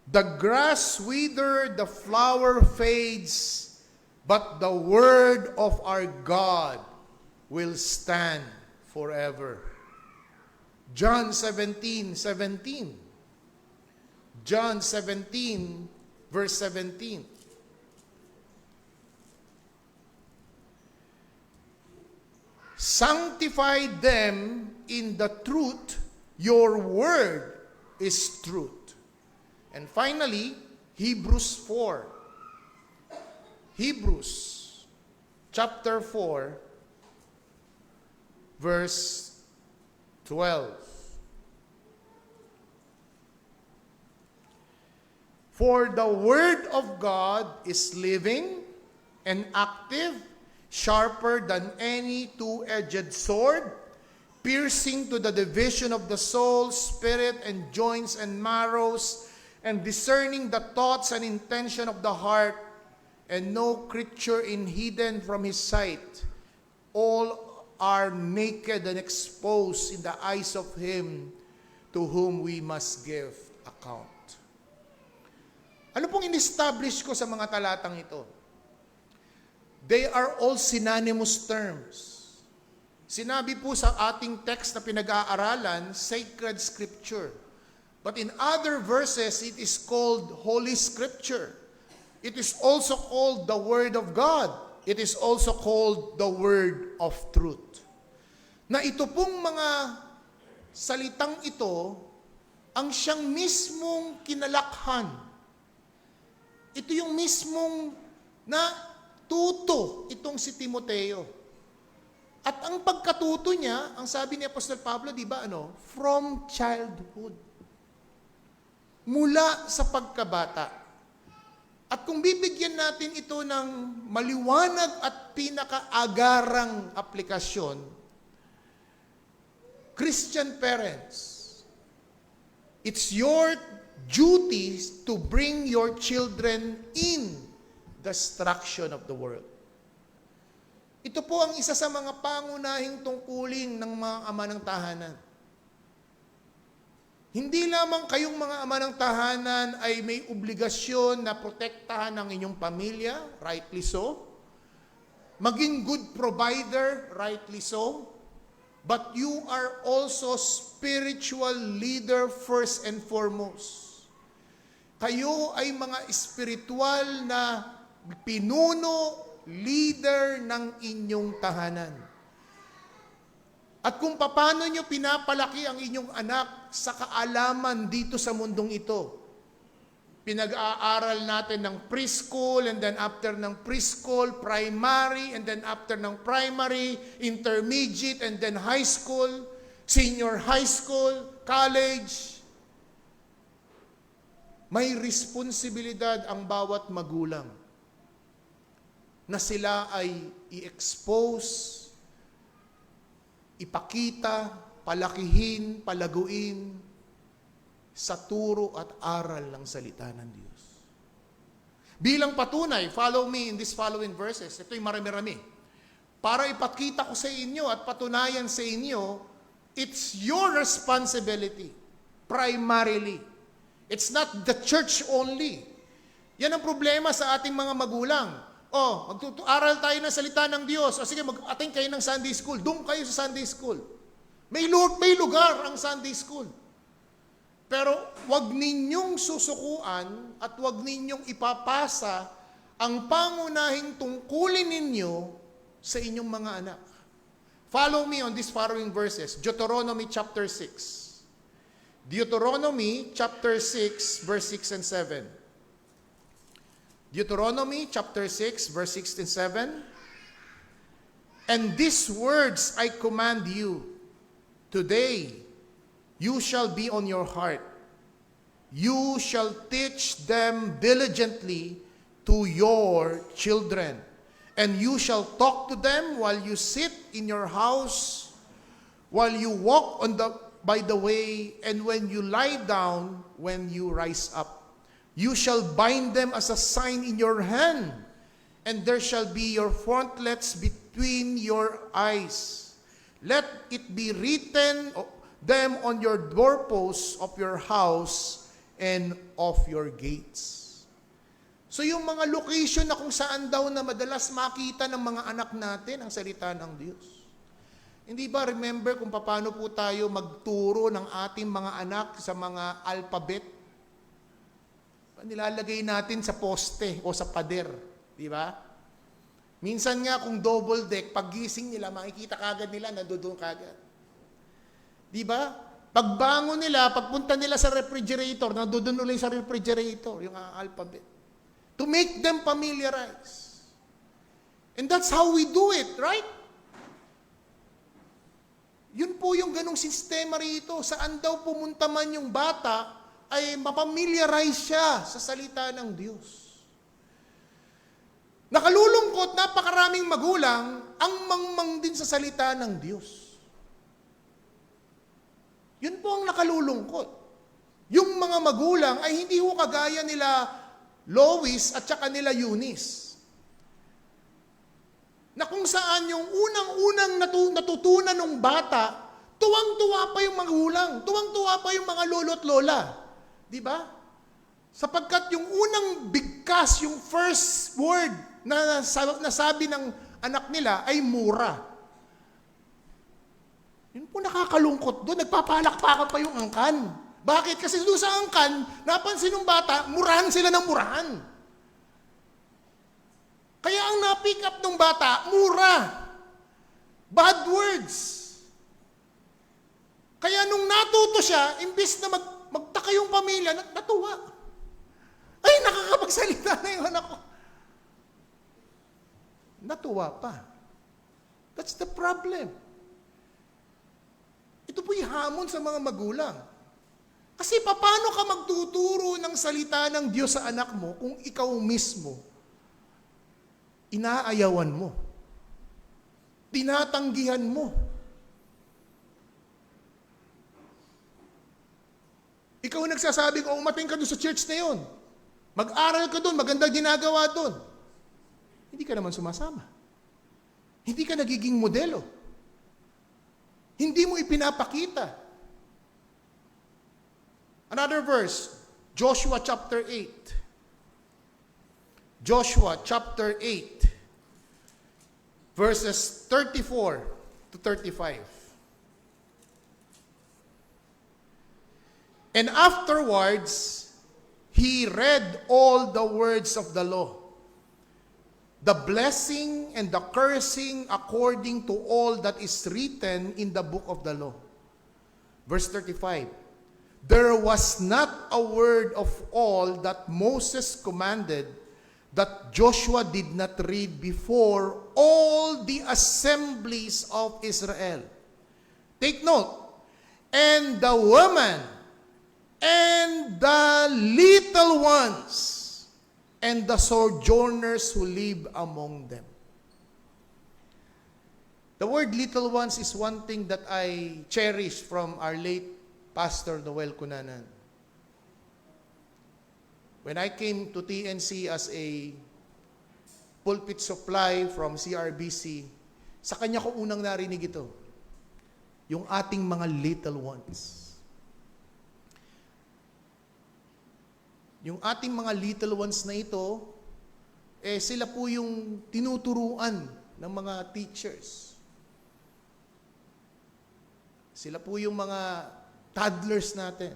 The grass withers, the flower fades, but the word of our God will stand forever. John 17:17. John 17, verse 17. Sanctify them in the truth, your word is truth. And finally, Hebrews 4. Hebrews chapter 4, verse 12. For the word of God is living and active, sharper than any two-edged sword, piercing to the division of the soul, spirit, and joints and marrows, and discerning the thoughts and intention of the heart, and no creature is hidden from his sight. All are naked and exposed in the eyes of him to whom we must give account. Ano pong in-establish ko sa mga talatang ito? They are all synonymous terms. Sinabi po sa ating text na pinag-aaralan, sacred scripture. But in other verses, it is called Holy Scripture. It is also called the Word of God. It is also called the Word of Truth. Na ito pong mga salitang ito, ang siyang mismong kinalakhan. Ito yung mismong na tuto itong si Timoteo. At ang pagkatuto niya, ang sabi ni Apostol Pablo, di ba from childhood. Mula sa pagkabata. At kung bibigyan natin ito ng maliwanag at pinakaagarang aplikasyon, Christian parents, it's your duty to bring your children in the instruction of the world. Ito po ang isa sa mga pangunahing tungkulin ng mga ama ng tahanan. Hindi lamang kayong mga ama ng tahanan ay may obligasyon na protektahan ang inyong pamilya, rightly so. Maging good provider, rightly so. But you are also spiritual leader first and foremost. Kayo ay mga espiritual na pinuno, leader ng inyong tahanan. At kung paano nyo pinapalaki ang inyong anak sa kaalaman dito sa mundong ito. Pinag-aaral natin ng preschool, and then after ng preschool, primary, and then after ng primary, intermediate, and then high school, senior high school, college. May responsibilidad ang bawat magulang na sila ay i-expose, ipakita, palakihin, palaguin sa turo at aral ng salita ng Diyos. Bilang patunay, follow me in these following verses. Ito'y marami-rami. Para ipakita ko sa inyo at patunayan sa inyo, it's your responsibility, primarily. It's not the church only. Yan ang problema sa ating mga magulang. Aral tayo ng salita ng Diyos. Sige, mag-attend kayo ng Sunday school. Doon kayo sa Sunday school. May lugar ang Sunday school. Pero wag ninyong susukuan at wag ninyong ipapasa ang pangunahing tungkulin ninyo sa inyong mga anak. Follow me on these following verses. Deuteronomy chapter 6. Deuteronomy chapter 6, verse 6 and 7. Deuteronomy chapter 6, verse 6 and 7. And these words I command you, today you shall be on your heart. You shall teach them diligently to your children. And you shall talk to them while you sit in your house, while you walk by the way, and when you lie down, when you rise up. You shall bind them as a sign in your hand, and there shall be your frontlets between your eyes. Let it be written them on your doorposts of your house and of your gates. So yung mga location na kung saan daw na madalas makita ng mga anak natin ang salita ng Diyos. Hindi ba remember kung paano po tayo magturo ng ating mga anak sa mga alphabet? Nilalagay natin sa poste o sa pader, di ba? Minsan nga kung double deck, paggising nila, makikita kagad nila, nandoon kagad. Di ba? Pagbangon nila, pagpunta nila sa refrigerator, nandoon ulit sa refrigerator, yung alphabet. To make them familiarize. And that's how we do it, right? Yun po yung ganong sistema rito. Saan daw pumunta man yung bata, ay mapamiliarize siya sa salita ng Diyos. Nakalulungkot, napakaraming magulang ang mangmang din sa salita ng Diyos. Yun po ang nakalulungkot. Yung mga magulang ay hindi ho kagaya nila Lois at saka nila Eunice. Na kung saan yung unang-unang natutunan ng bata, tuwang-tuwa pa yung magulang, tuwang-tuwa pa yung mga lolo at lola. Di ba? Sapagkat yung unang bigkas, yung first word na nasabi ng anak nila ay mura. Yun po nakakalungkot doon. Nagpapalakpakan pa yung angkan. Bakit? Kasi doon sa angkan, napansin ng bata, murahan sila ng murahan. Kaya ang na-pick up ng bata, mura. Bad words. Kaya nung natuto siya, imbis na magtaka yung pamilya, natuwa. Ay, nakakapagsalita na yung anak ko. Natuwa pa. That's the problem. Ito po yung hamon sa mga magulang. Kasi paano ka magtuturo ng salita ng Diyos sa anak mo kung ikaw mismo inaayawan mo, tinatanggihan mo. Ikaw nagsasabi ko, umating ka doon sa church na yun. Mag-aral ka doon, magandang ginagawa doon. Hindi ka naman sumasama. Hindi ka nagiging modelo. Hindi mo ipinapakita. Another verse, Joshua chapter 8. Joshua chapter 8, verses 34 to 35. And afterwards, he read all the words of the law, the blessing and the cursing according to all that is written in the book of the law. Verse 35. There was not a word of all that Moses commanded that Joshua did not read before all the assemblies of Israel. Take note. And the woman, and the little ones, and the sojourners who live among them. The word little ones is one thing that I cherish from our late Pastor Noel Cunanan. When I came to TNC as a pulpit supply from CRBC, sa kanya ko unang narinig ito, yung ating mga little ones. Yung ating mga little ones na ito, sila po yung tinuturuan ng mga teachers. Sila po yung mga toddlers natin.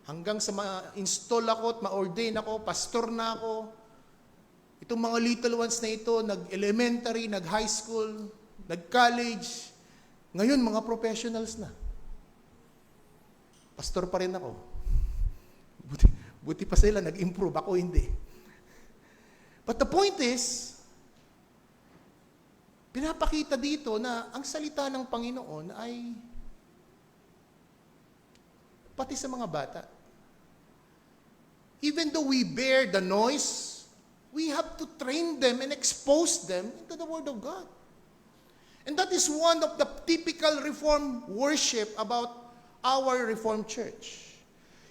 Hanggang sa ma-install ako at ma-ordain ako, pastor na ako. Itong mga little ones na ito, nag-elementary, nag-high school, nag-college. Ngayon, mga professionals na. Pastor pa rin ako. Buti pa sila, nag-improve. Ako hindi. But the point is, pinapakita dito na ang salita ng Panginoon ay pati sa mga bata. Even though we bear the noise, we have to train them and expose them into the Word of God. And that is one of the typical Reformed worship about our Reformed Church.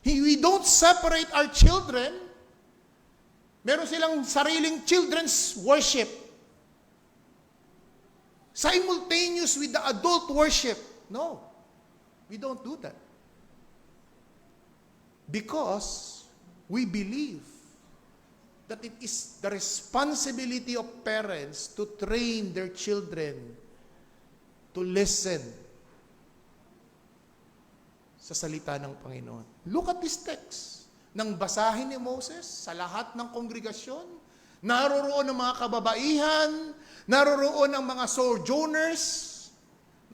We don't separate our children. Meron silang sariling children's worship. Simultaneous with the adult worship. No, we don't do that. Because we believe that it is the responsibility of parents to train their children to listen sa salita ng Panginoon. Look at this text. Nang basahin ni Moses sa lahat ng kongregasyon, naroroon ang mga kababaihan, naroroon ang mga sojourners,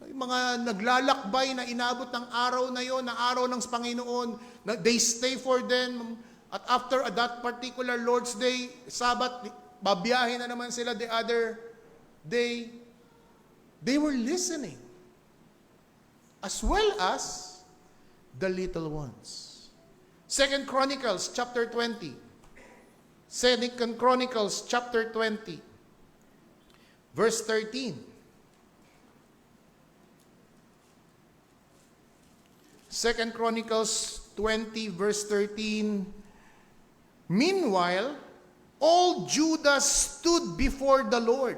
yung mga naglalakbay na inabot ng araw na yon, na araw ng Panginoon, na they stay for them, at after that particular Lord's Day, Sabbath, babiyahin na naman sila the other day. They were listening, as well as the little ones. 2 Chronicles chapter 20. 2 Chronicles chapter 20, verse 13. 2 Chronicles 20, verse 13. Meanwhile, all Judah stood before the Lord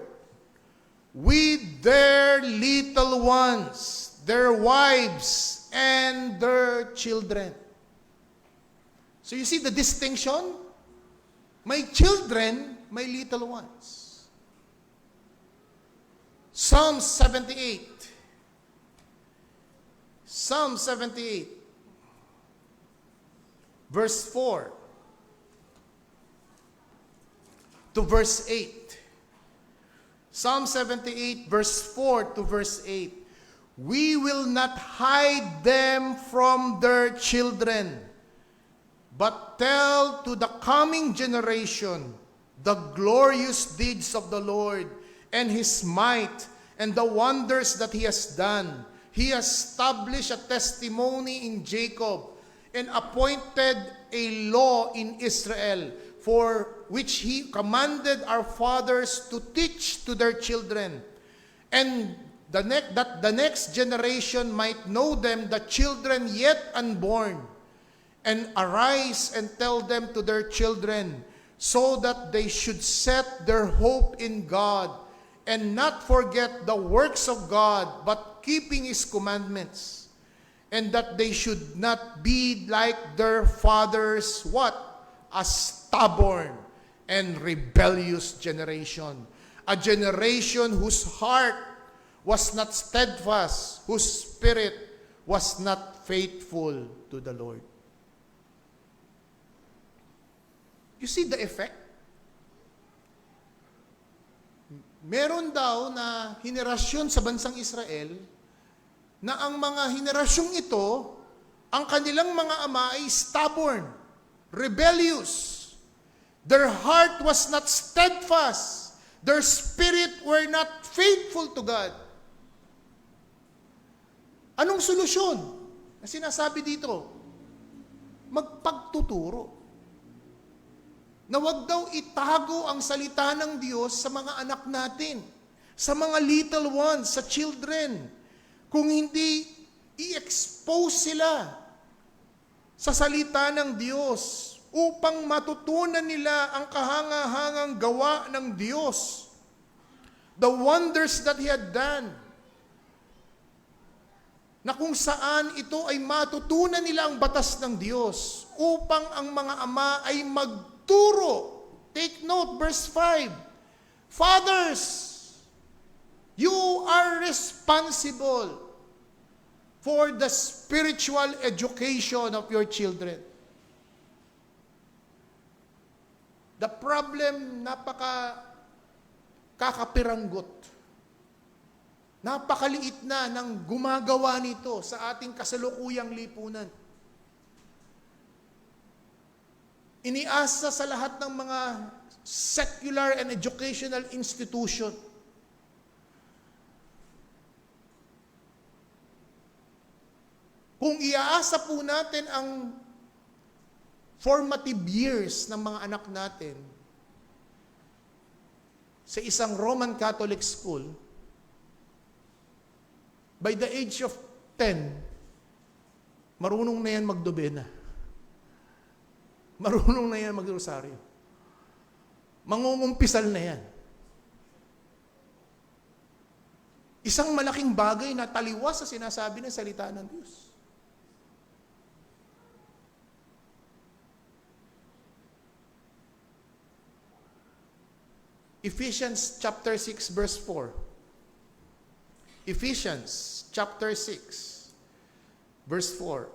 with their little ones, their wives, and their children. So you see the distinction? My children, my little ones. Psalm 78. Psalm 78, verse 4 to verse 8. Psalm 78, verse 4 to verse 8. We will not hide them from their children, but tell to the coming generation the glorious deeds of the Lord and His might and the wonders that He has done. He established a testimony in Jacob and appointed a law in Israel, for which He commanded our fathers to teach to their children, and that the next generation might know them, the children yet unborn, and arise and tell them to their children, so that they should set their hope in God and not forget the works of God, but keeping His commandments, and that they should not be like their fathers, what? A stubborn and rebellious generation. A generation whose heart was not steadfast, whose spirit was not faithful to the Lord. You see the effect? Meron daw na henerasyon sa bansang Israel na ang mga henerasyong ito, ang kanilang mga ama ay stubborn, rebellious. Their heart was not steadfast. Their spirit were not faithful to God. Anong solusyon na sinasabi dito? Magpagtuturo. Na wag daw itago ang salita ng Diyos sa mga anak natin, sa mga little ones, sa children. Kung hindi, i-expose sila sa salita ng Diyos upang matutunan nila ang kahanga-hangang gawa ng Diyos. The wonders that He had done. Na kung saan ito ay matutunan nila ang batas ng Diyos upang ang mga ama ay magturo. Take note, verse 5. Fathers, you are responsible for the spiritual education of your children. The problem, kakapiranggot. Napakaliit na ng gumagawa nito sa ating kasalukuyang lipunan. Iniasa sa lahat ng mga secular and educational institution. Kung iaasa po natin ang formative years ng mga anak natin sa isang Roman Catholic school, by the age of 10, marunong na yan magdobena. Marunong na yan magrosaryo. Mangungumpisal na yan. Isang malaking bagay na taliwas sa sinasabi ng salita ng Diyos. Ephesians chapter 6 verse 4. Ephesians chapter 6 verse 4.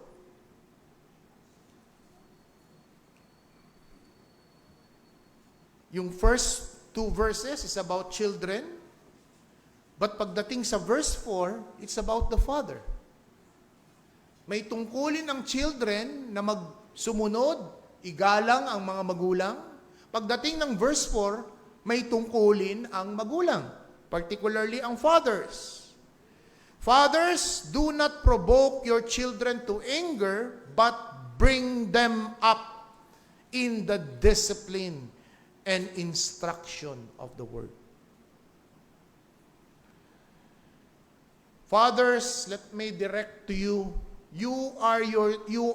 Yung first two verses is about children, but pagdating sa verse 4, it's about the Father. May tungkulin ang children na magsumunod, igalang ang mga magulang. Pagdating ng verse 4, may tungkulin ang magulang, particularly ang fathers. Fathers, do not provoke your children to anger, but bring them up in the discipline and instruction of the word. Fathers, let me direct to you. You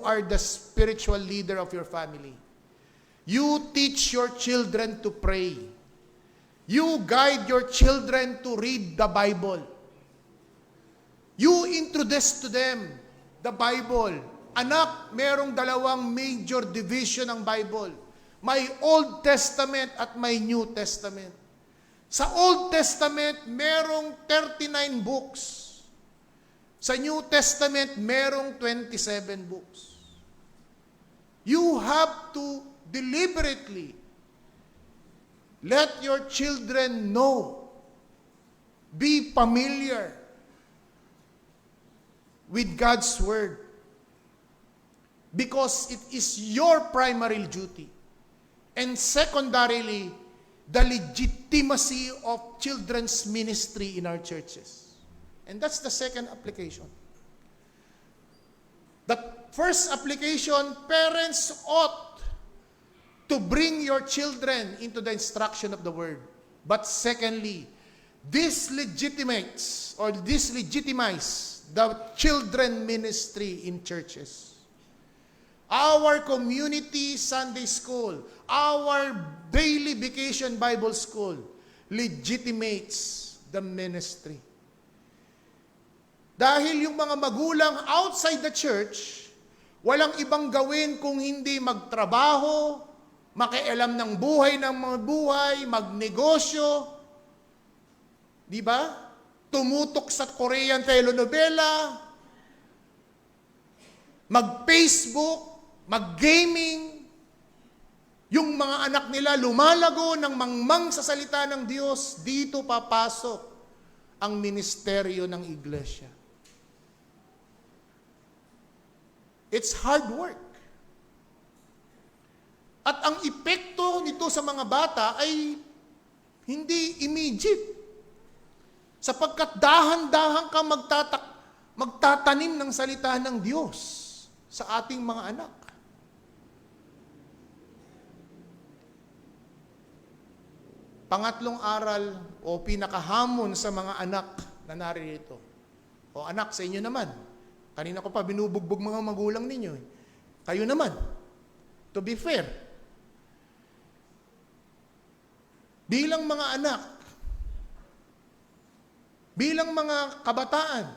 are the spiritual leader of your family. You teach your children to pray. You guide your children to read the Bible. You introduce to them the Bible. Anak, merong dalawang major division ng Bible. May Old Testament at may New Testament. Sa Old Testament, merong 39 books. Sa New Testament, merong 27 books. You have to deliberately let your children know, be familiar with God's Word, because it is your primary duty. And secondarily, the legitimacy of children's ministry in our churches. And that's the second application. The first application, parents ought to bring your children into the instruction of the Word. But secondly, this legitimizes the children ministry in churches. Our community Sunday school, our daily vacation Bible school legitimates the ministry. Dahil yung mga magulang outside the church, walang ibang gawin kung hindi magtrabaho, makialam ng buhay ng mga buhay, magnegosyo, di ba? Tumutok sa Korean telenovela, mag-Facebook, mag-gaming, yung mga anak nila lumalago ng mangmang sa salita ng Diyos, dito papasok ang ministeryo ng iglesia. It's hard work. At ang epekto nito sa mga bata ay hindi immediate. Sapagkat dahan-dahan ka magtatanim ng salita ng Diyos sa ating mga anak. Pangatlong aral o pinakahamon sa mga anak na naririto. O anak, sa inyo naman. Kanina ko pa binubugbog mga magulang ninyo. Kayo naman. To be fair. Bilang mga anak, bilang mga kabataan,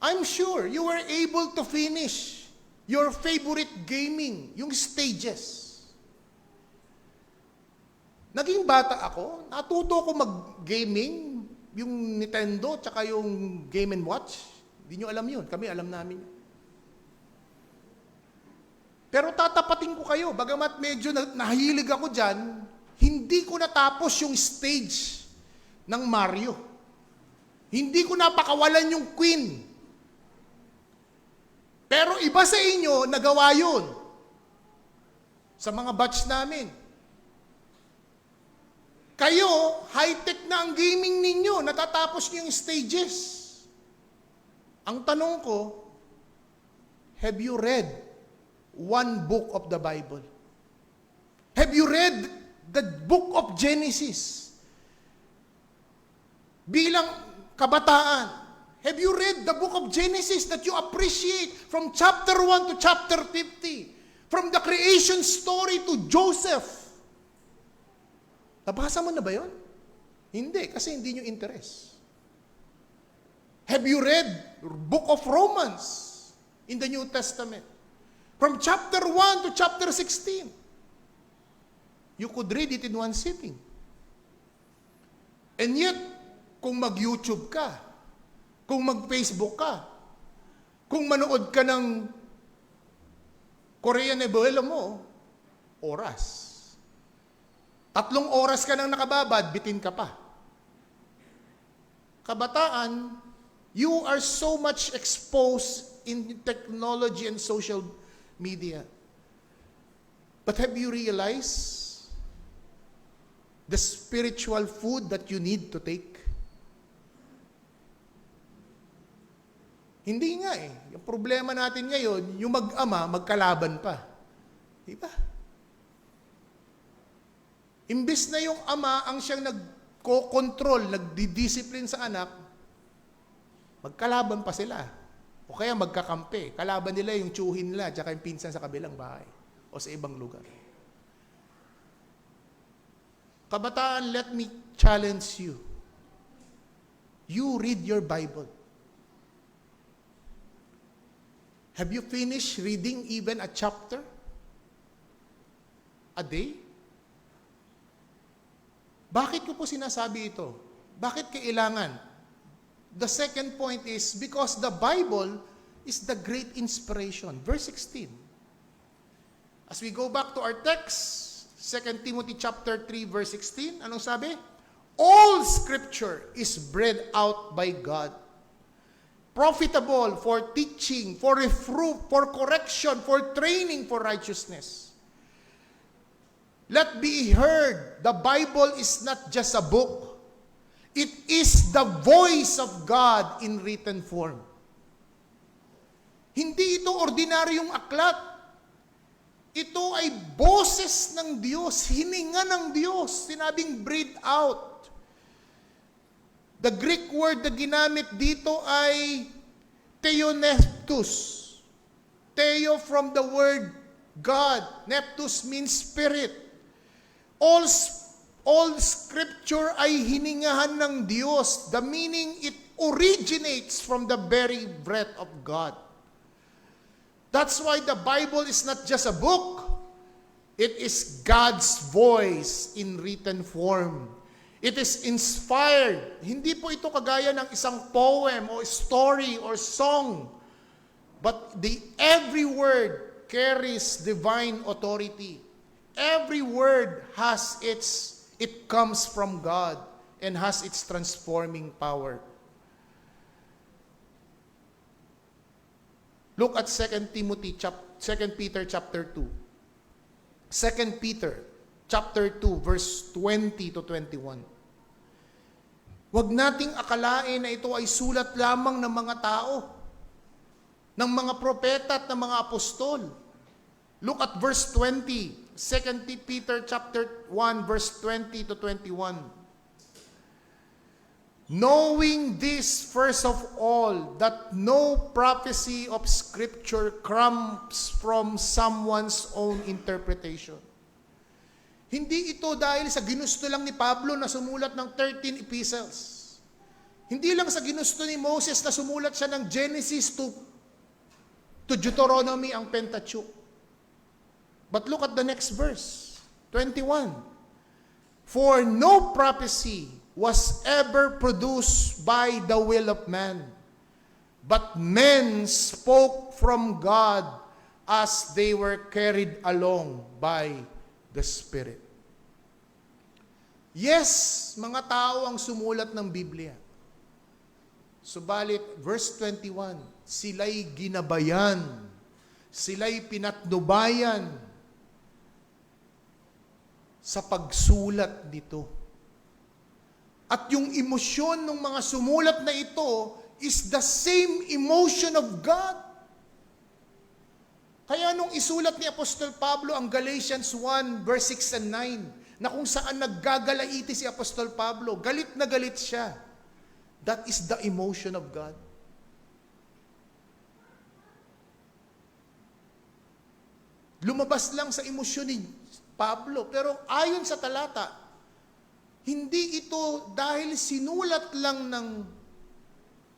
I'm sure you were able to finish your favorite gaming, yung stages. Naging bata ako, natuto ko mag-gaming, yung Nintendo, tsaka yung Game & Watch. Hindi nyo alam yun, kami alam namin. Pero tatapatin ko kayo, bagamat medyo nahilig ako dyan, hindi ko natapos yung stage ng Mario. Hindi ko napakawalan yung Queen. Pero iba sa inyo, nagawa yun. Sa mga batch namin. Kayo, high-tech na ang gaming ninyo, natatapos niyo yung stages. Ang tanong ko, have you read one book of the Bible? Have you read the book of Genesis? Bilang kabataan, have you read the book of Genesis that you appreciate from chapter 1 to chapter 50? From the creation story to Joseph? Nabasa mo na ba yun? Hindi, kasi hindi nyo interest. Have you read book of Romans in the New Testament? From chapter 1 to chapter 16. You could read it in one sitting. And yet, kung mag-YouTube ka, kung mag-Facebook ka, kung manood ka ng Korean novela mo, oras. 3 oras ka nang nakababad, bitin ka pa. Kabataan, you are so much exposed in technology and social media. But have you realized the spiritual food that you need to take? Hindi nga eh. Yung problema natin ngayon, yung mag-ama, magkalaban pa. Diba? Imbis na yung ama ang siyang nagko-control, nagdi-discipline sa anak, magkalaban pa sila. O kaya magkakampi. Kalaban nila yung tsuhin nila at yung pinsan sa kabilang bahay o sa ibang lugar. Kabataan, let me challenge you. You read your Bible. Have you finished reading even a chapter a day? Bakit ko po sinasabi ito? Bakit kailangan? The second point is because the Bible is the great inspiration. Verse 16. As we go back to our text, 2 Timothy chapter 3 verse 16, anong sabi? All scripture is breathed out by God, profitable for teaching, for reproof, for correction, for training for righteousness. Let be heard, the Bible is not just a book. It is the voice of God in written form. Hindi ito ordinaryong aklat. Ito ay boses ng Diyos, hininga ng Diyos, sinabing breathe out. The Greek word na ginamit dito ay theoneptus. Theo from the word God. Neptus means spirit. All scripture ay hiningahan ng Diyos. The meaning, it originates from the very breath of God. That's why the Bible is not just a book. It is God's voice in written form. It is inspired. Hindi po ito kagaya ng isang poem o story or song. But every word carries divine authority. Every word it comes from God and has its transforming power. Look at 2 Peter chapter 2. 2 Peter chapter 2 verse 20 to 21. Huwag nating akalain na ito ay sulat lamang ng mga tao, ng mga propeta at ng mga apostol. Look at verse 20. 2 Peter chapter 1 verse 20 to 21. Knowing this first of all, that no prophecy of Scripture comes from someone's own interpretation. Hindi ito dahil sa ginusto lang ni Pablo na sumulat ng 13 epistles. Hindi lang sa ginusto ni Moses na sumulat siya ng Genesis to Deuteronomy ang Pentateuch. But look at the next verse, 21. For no prophecy was ever produced by the will of man, but men spoke from God as they were carried along by the Spirit. Yes, mga tao ang sumulat ng Biblia. Subalit, verse 21, sila'y ginabayan, sila'y pinatnubayan sa pagsulat nito. At yung emosyon ng mga sumulat na ito is the same emotion of God. Kaya nung isulat ni Apostol Pablo ang Galatians 1 verse 6 and 9, na kung saan naggagalaiti si Apostol Pablo, galit na galit siya. That is the emotion of God. Lumabas lang sa emosyon ni Pablo, pero ayon sa talata, hindi ito dahil sinulat lang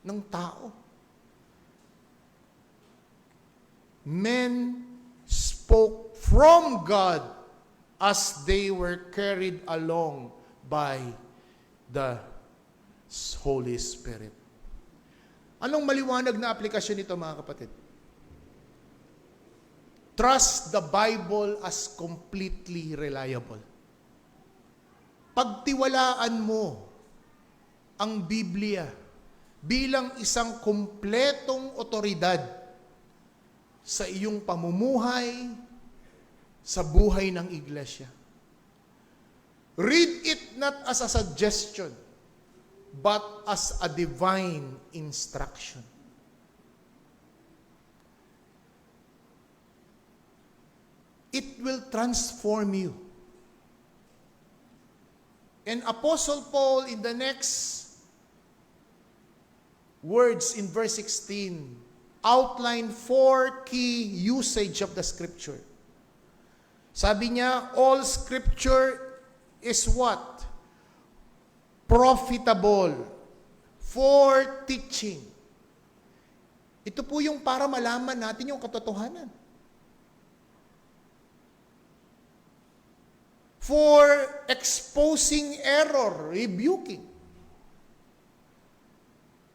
ng tao. Men spoke from God as they were carried along by the Holy Spirit. Anong maliwanag na aplikasyon nito, mga kapatid? Trust the Bible as completely reliable. Pagtiwalaan mo ang Biblia bilang isang kumpletong otoridad sa iyong pamumuhay, sa buhay ng iglesia. Read it not as a suggestion, but as a divine instruction. It will transform you. And Apostle Paul, in the next words in verse 16, outline 4 key usage of the Scripture. Sabi niya, all Scripture is what? Profitable for teaching. Ito po yung para malaman natin yung katotohanan. For exposing error, rebuking.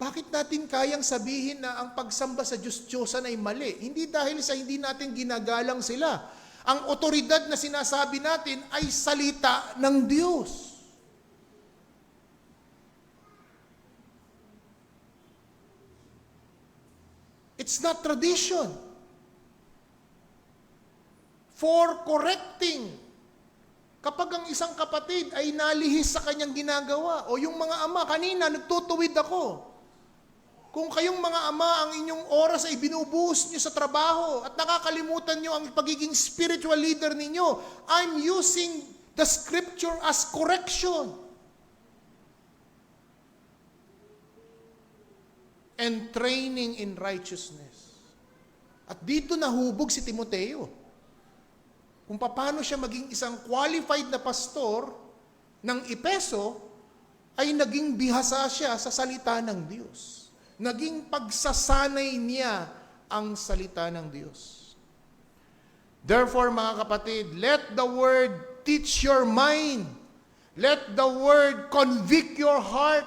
Bakit natin kayang sabihin na ang pagsamba sa Diyos-Diyosan ay mali? Hindi dahil sa hindi natin ginagalang sila. Ang otoridad na sinasabi natin ay salita ng Diyos. It's not tradition. For correcting. Kapag ang isang kapatid ay nalihis sa kanyang ginagawa, o yung mga ama, kanina nagtutuwid ako. Kung kayong mga ama, ang inyong oras ay binubuhos nyo sa trabaho at nakakalimutan nyo ang pagiging spiritual leader ninyo, I'm using the Scripture as correction. And training in righteousness. At dito nahubog si Timoteo. Kung paano siya maging isang qualified na pastor ng Epeso, ay naging bihasa siya sa salita ng Diyos. Naging pagsasanay niya ang salita ng Diyos. Therefore, mga kapatid, let the Word teach your mind. Let the Word convict your heart.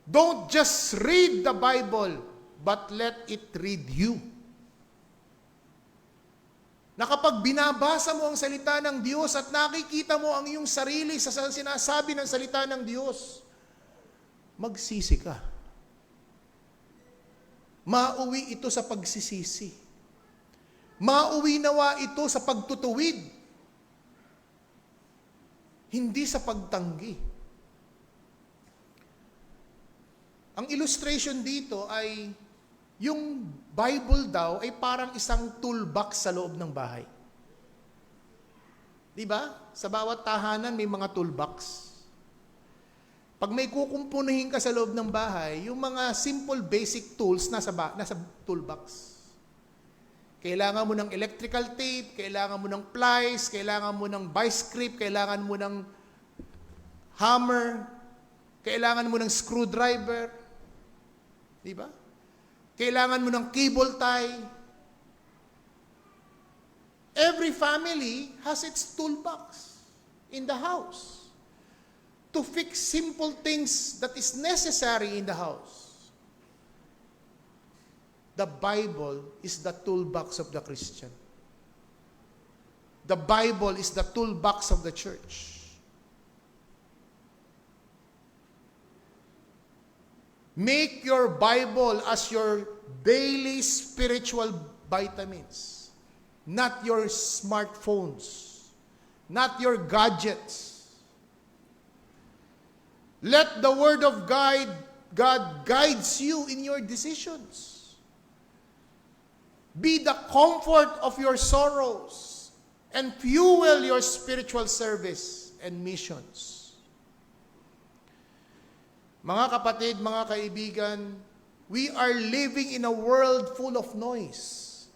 Don't just read the Bible, but let it read you. Na kapag binabasa mo ang salita ng Diyos at nakikita mo ang iyong sarili sa sinasabi ng salita ng Diyos, magsisi ka. Mauwi ito sa pagsisisi. Mauwi nawa ito sa pagtutuwid. Hindi sa pagtanggi. Ang illustration dito ay yung Bible daw ay parang isang toolbox sa loob ng bahay. Di ba? Sa bawat tahanan may mga toolbox. Pag may kukumpunuhin ka sa loob ng bahay, yung mga simple basic tools nasa toolbox. Kailangan mo ng electrical tape, kailangan mo ng pliers, kailangan mo ng vice grip, kailangan mo ng hammer, kailangan mo ng screwdriver. Di ba? Kailangan mo ng cable tie. Every family has its toolbox in the house to fix simple things that is necessary in the house. The Bible is the toolbox of the Christian. The Bible is the toolbox of the church. Make your Bible as your daily spiritual vitamins, not your smartphones, not your gadgets. Let the Word of God guides you in your decisions. Be the comfort of your sorrows and fuel your spiritual service and missions. Mga kapatid, mga kaibigan, we are living in a world full of noise.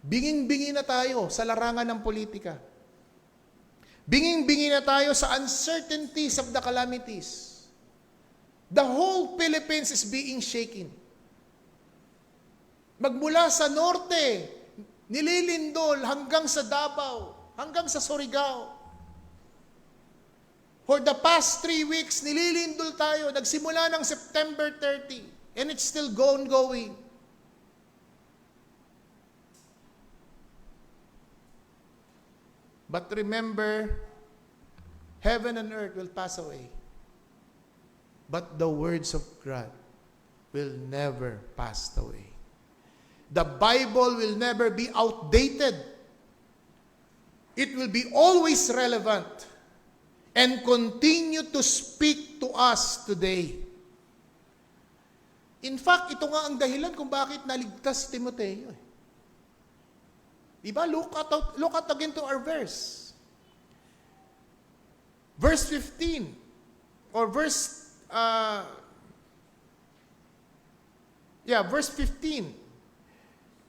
Binging-bingi na tayo sa larangan ng politika. Binging-bingi na tayo sa uncertainties of the calamities. The whole Philippines is being shaken. Magmula sa norte nililindol hanggang sa Davao, hanggang sa Surigao. For the past 3 weeks, nililindol tayo. Nagsimula ng September 30, and it's still going. But remember, heaven and earth will pass away. But the words of God will never pass away. The Bible will never be outdated. It will be always relevant and continue to speak to us today. In fact, ito nga ang dahilan kung bakit naligtas si Timoteo. Diba? Look at again to our verse. Verse 15 or verse 15.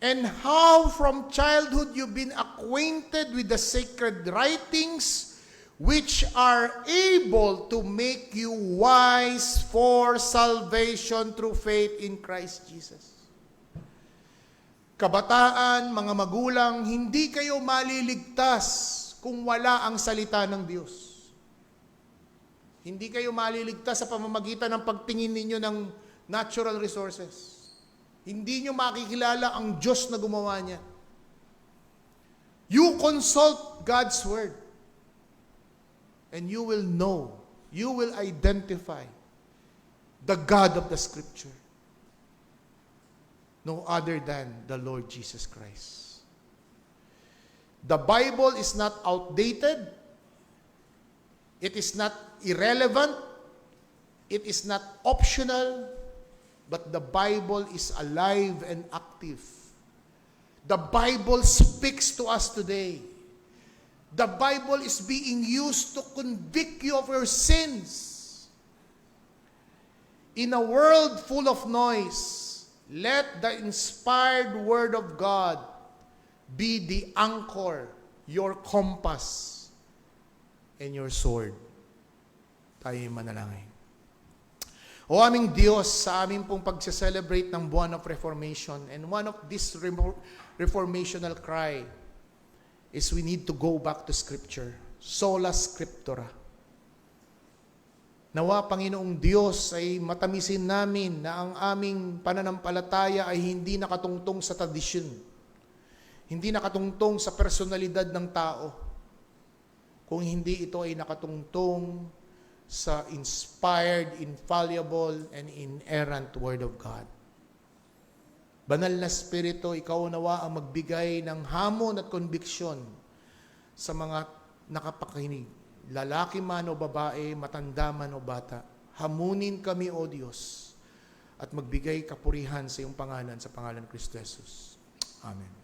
And how from childhood you've been acquainted with the sacred writings, which are able to make you wise for salvation through faith in Christ Jesus. Kabataan, mga magulang, hindi kayo maliligtas kung wala ang salita ng Diyos. Hindi kayo maliligtas sa pamamagitan ng pagtingin ninyo ng natural resources. Hindi nyo makikilala ang Diyos na gumawa niya. You consult God's Word. And you will know, you will identify the God of the Scripture. No other than the Lord Jesus Christ. The Bible is not outdated. It is not irrelevant. It is not optional. But the Bible is alive and active. The Bible speaks to us today. The Bible is being used to convict you of your sins. In a world full of noise, let the inspired Word of God be the anchor, your compass, and your sword. Tayo'y manalangin. O aming Diyos, sa aming pong pagse-celebrate ng buwan of Reformation, and one of this reformational cry is we need to go back to Scripture. Sola Scriptura. Nawa, Panginoong Diyos, ay matamisin namin na ang aming pananampalataya ay hindi nakatungtong sa tradisyon. Hindi nakatungtong sa personalidad ng tao. Kung hindi ito ay nakatungtong sa inspired, infallible, and inerrant Word of God. Banal na Espiritu, ikaw nawa ang magbigay ng hamon at konbiksyon sa mga nakapakinig. Lalaki man o babae, matanda man o bata. Hamunin kami, O Diyos, at magbigay kapurihan sa iyong pangalan, sa pangalan ng Kristo Jesus. Amen.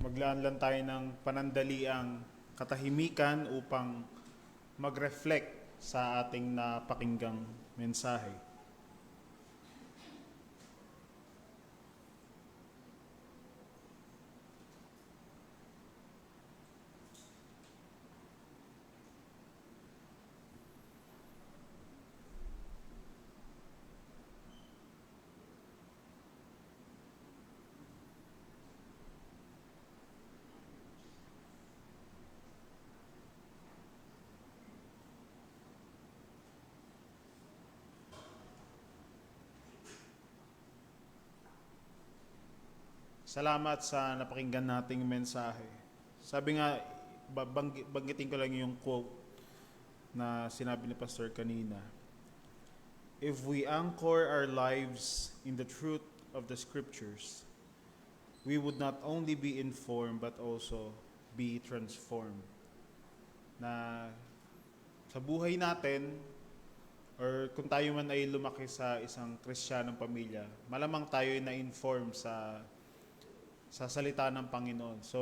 Maglaan lang tayo ng panandaliang katahimikan upang mag-reflect sa ating napakinggang mensahe. Salamat sa napakinggan nating mensahe. Sabi nga, banggitin ko lang yung quote na sinabi ni Pastor kanina. If we anchor our lives in the truth of the Scriptures, we would not only be informed but also be transformed. Na sa buhay natin, or kung tayo man ay lumaki sa isang Kristiyanong pamilya, malamang tayo ay na-inform sa salita ng Panginoon. So,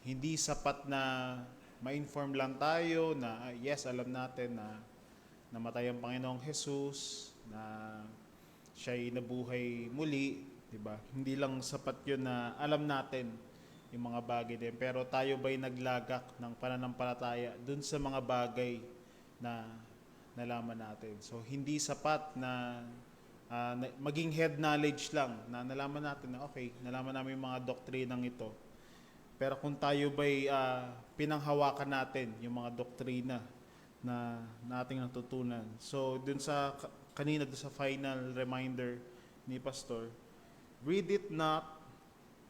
hindi sapat na ma-inform lang tayo na yes, alam natin na namatay ang Panginoong Jesus, na siya'y nabuhay muli, 'Di ba? Hindi lang sapat 'yun na alam natin yung mga bagay din, pero tayo ba'y naglagak ng pananampalataya dun sa mga bagay na nalaman natin. So hindi sapat na maging head knowledge lang na nalaman natin na okay, nalaman namin yung mga doktrinang ito. Pero kung tayo ba'y pinanghawakan natin yung mga doktrina na nating natutunan. So dun sa kanina dun sa final reminder ni Pastor, read it not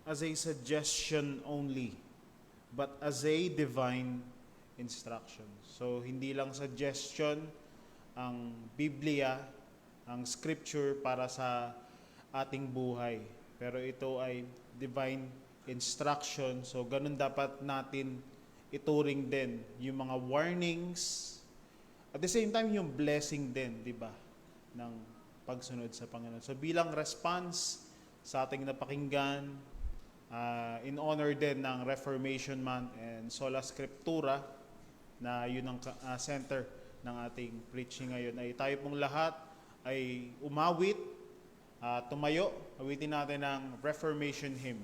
as a suggestion only, but as a divine instruction. So hindi lang suggestion ang Biblia, ang scripture para sa ating buhay, pero ito ay divine instruction. So ganun dapat natin ituring din yung mga warnings, at the same time yung blessing din, di ba, ng pagsunod sa Panginoon. So bilang response sa ating napakinggan, in honor din ng Reformation Month and Sola Scriptura, na yun ang center ng ating preaching ngayon, ay tayo pong lahat ay umawit, tumayo, awitin natin ang Reformation Hymn.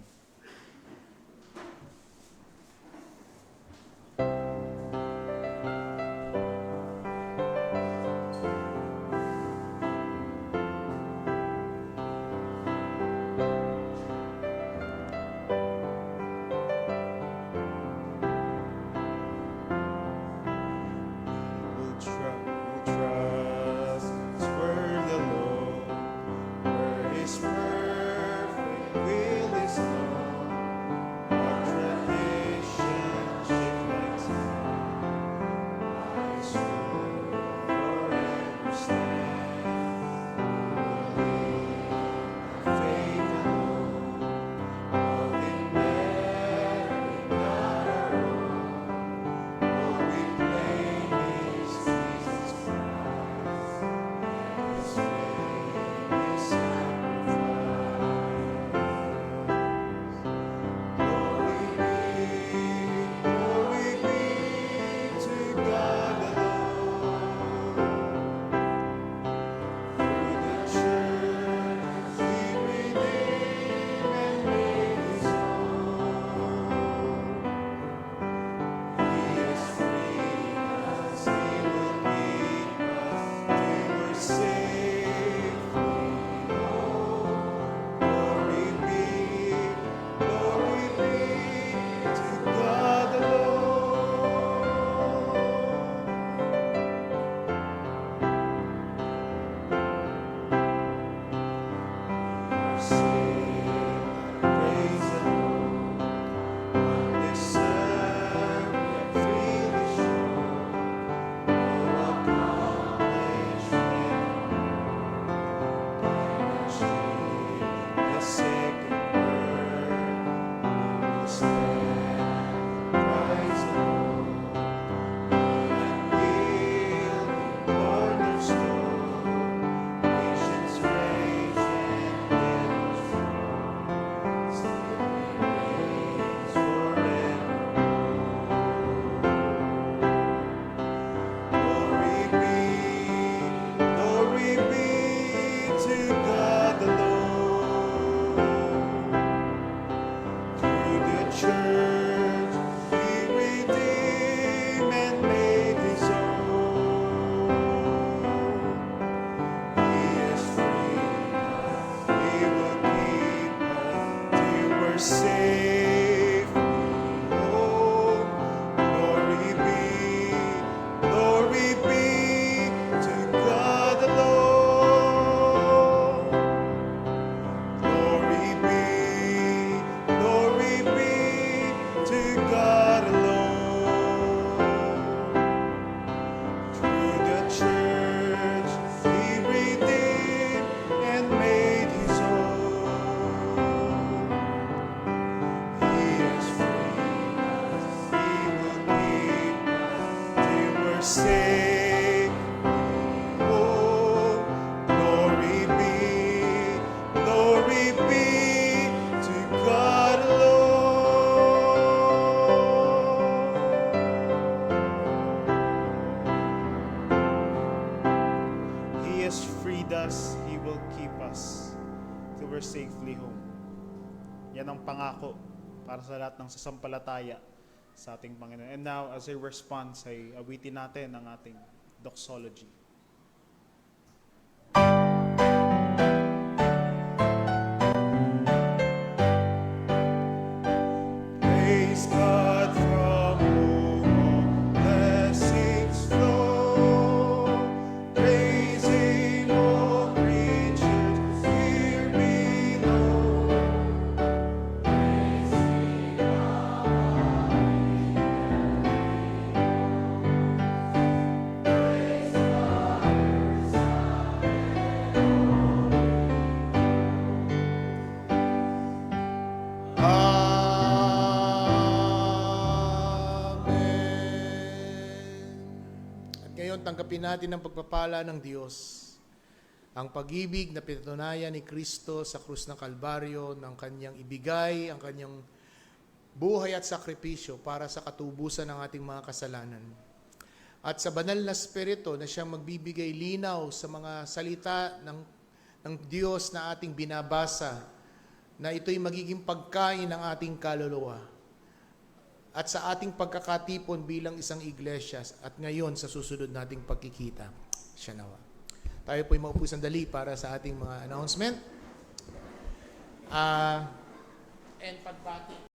till we're safely home. Yan ang pangako para sa lahat ng sasampalataya sa ating Panginoon. And now, as a response, ay awitin natin ang ating doxology. Praise God from whom all blessings flow. Praise Him, all creatures here below. At ngayon, tanggapin natin ang pagpapala ng Diyos. Ang pag-ibig na pinatunayan ni Kristo sa krus ng Kalbaryo, ng kanyang ibigay, ang kanyang buhay at sakripisyo para sa katubusan ng ating mga kasalanan. At sa banal na Espiritu na siyang magbibigay linaw sa mga salita ng Diyos na ating binabasa, na ito'y magiging pagkain ng ating kaluluwa. At sa ating pagkakatipon bilang isang iglesia at ngayon sa susunod nating pagkikita. Siya nawa. Tayo po'y maupo sandali para sa ating mga announcement. And pagbati.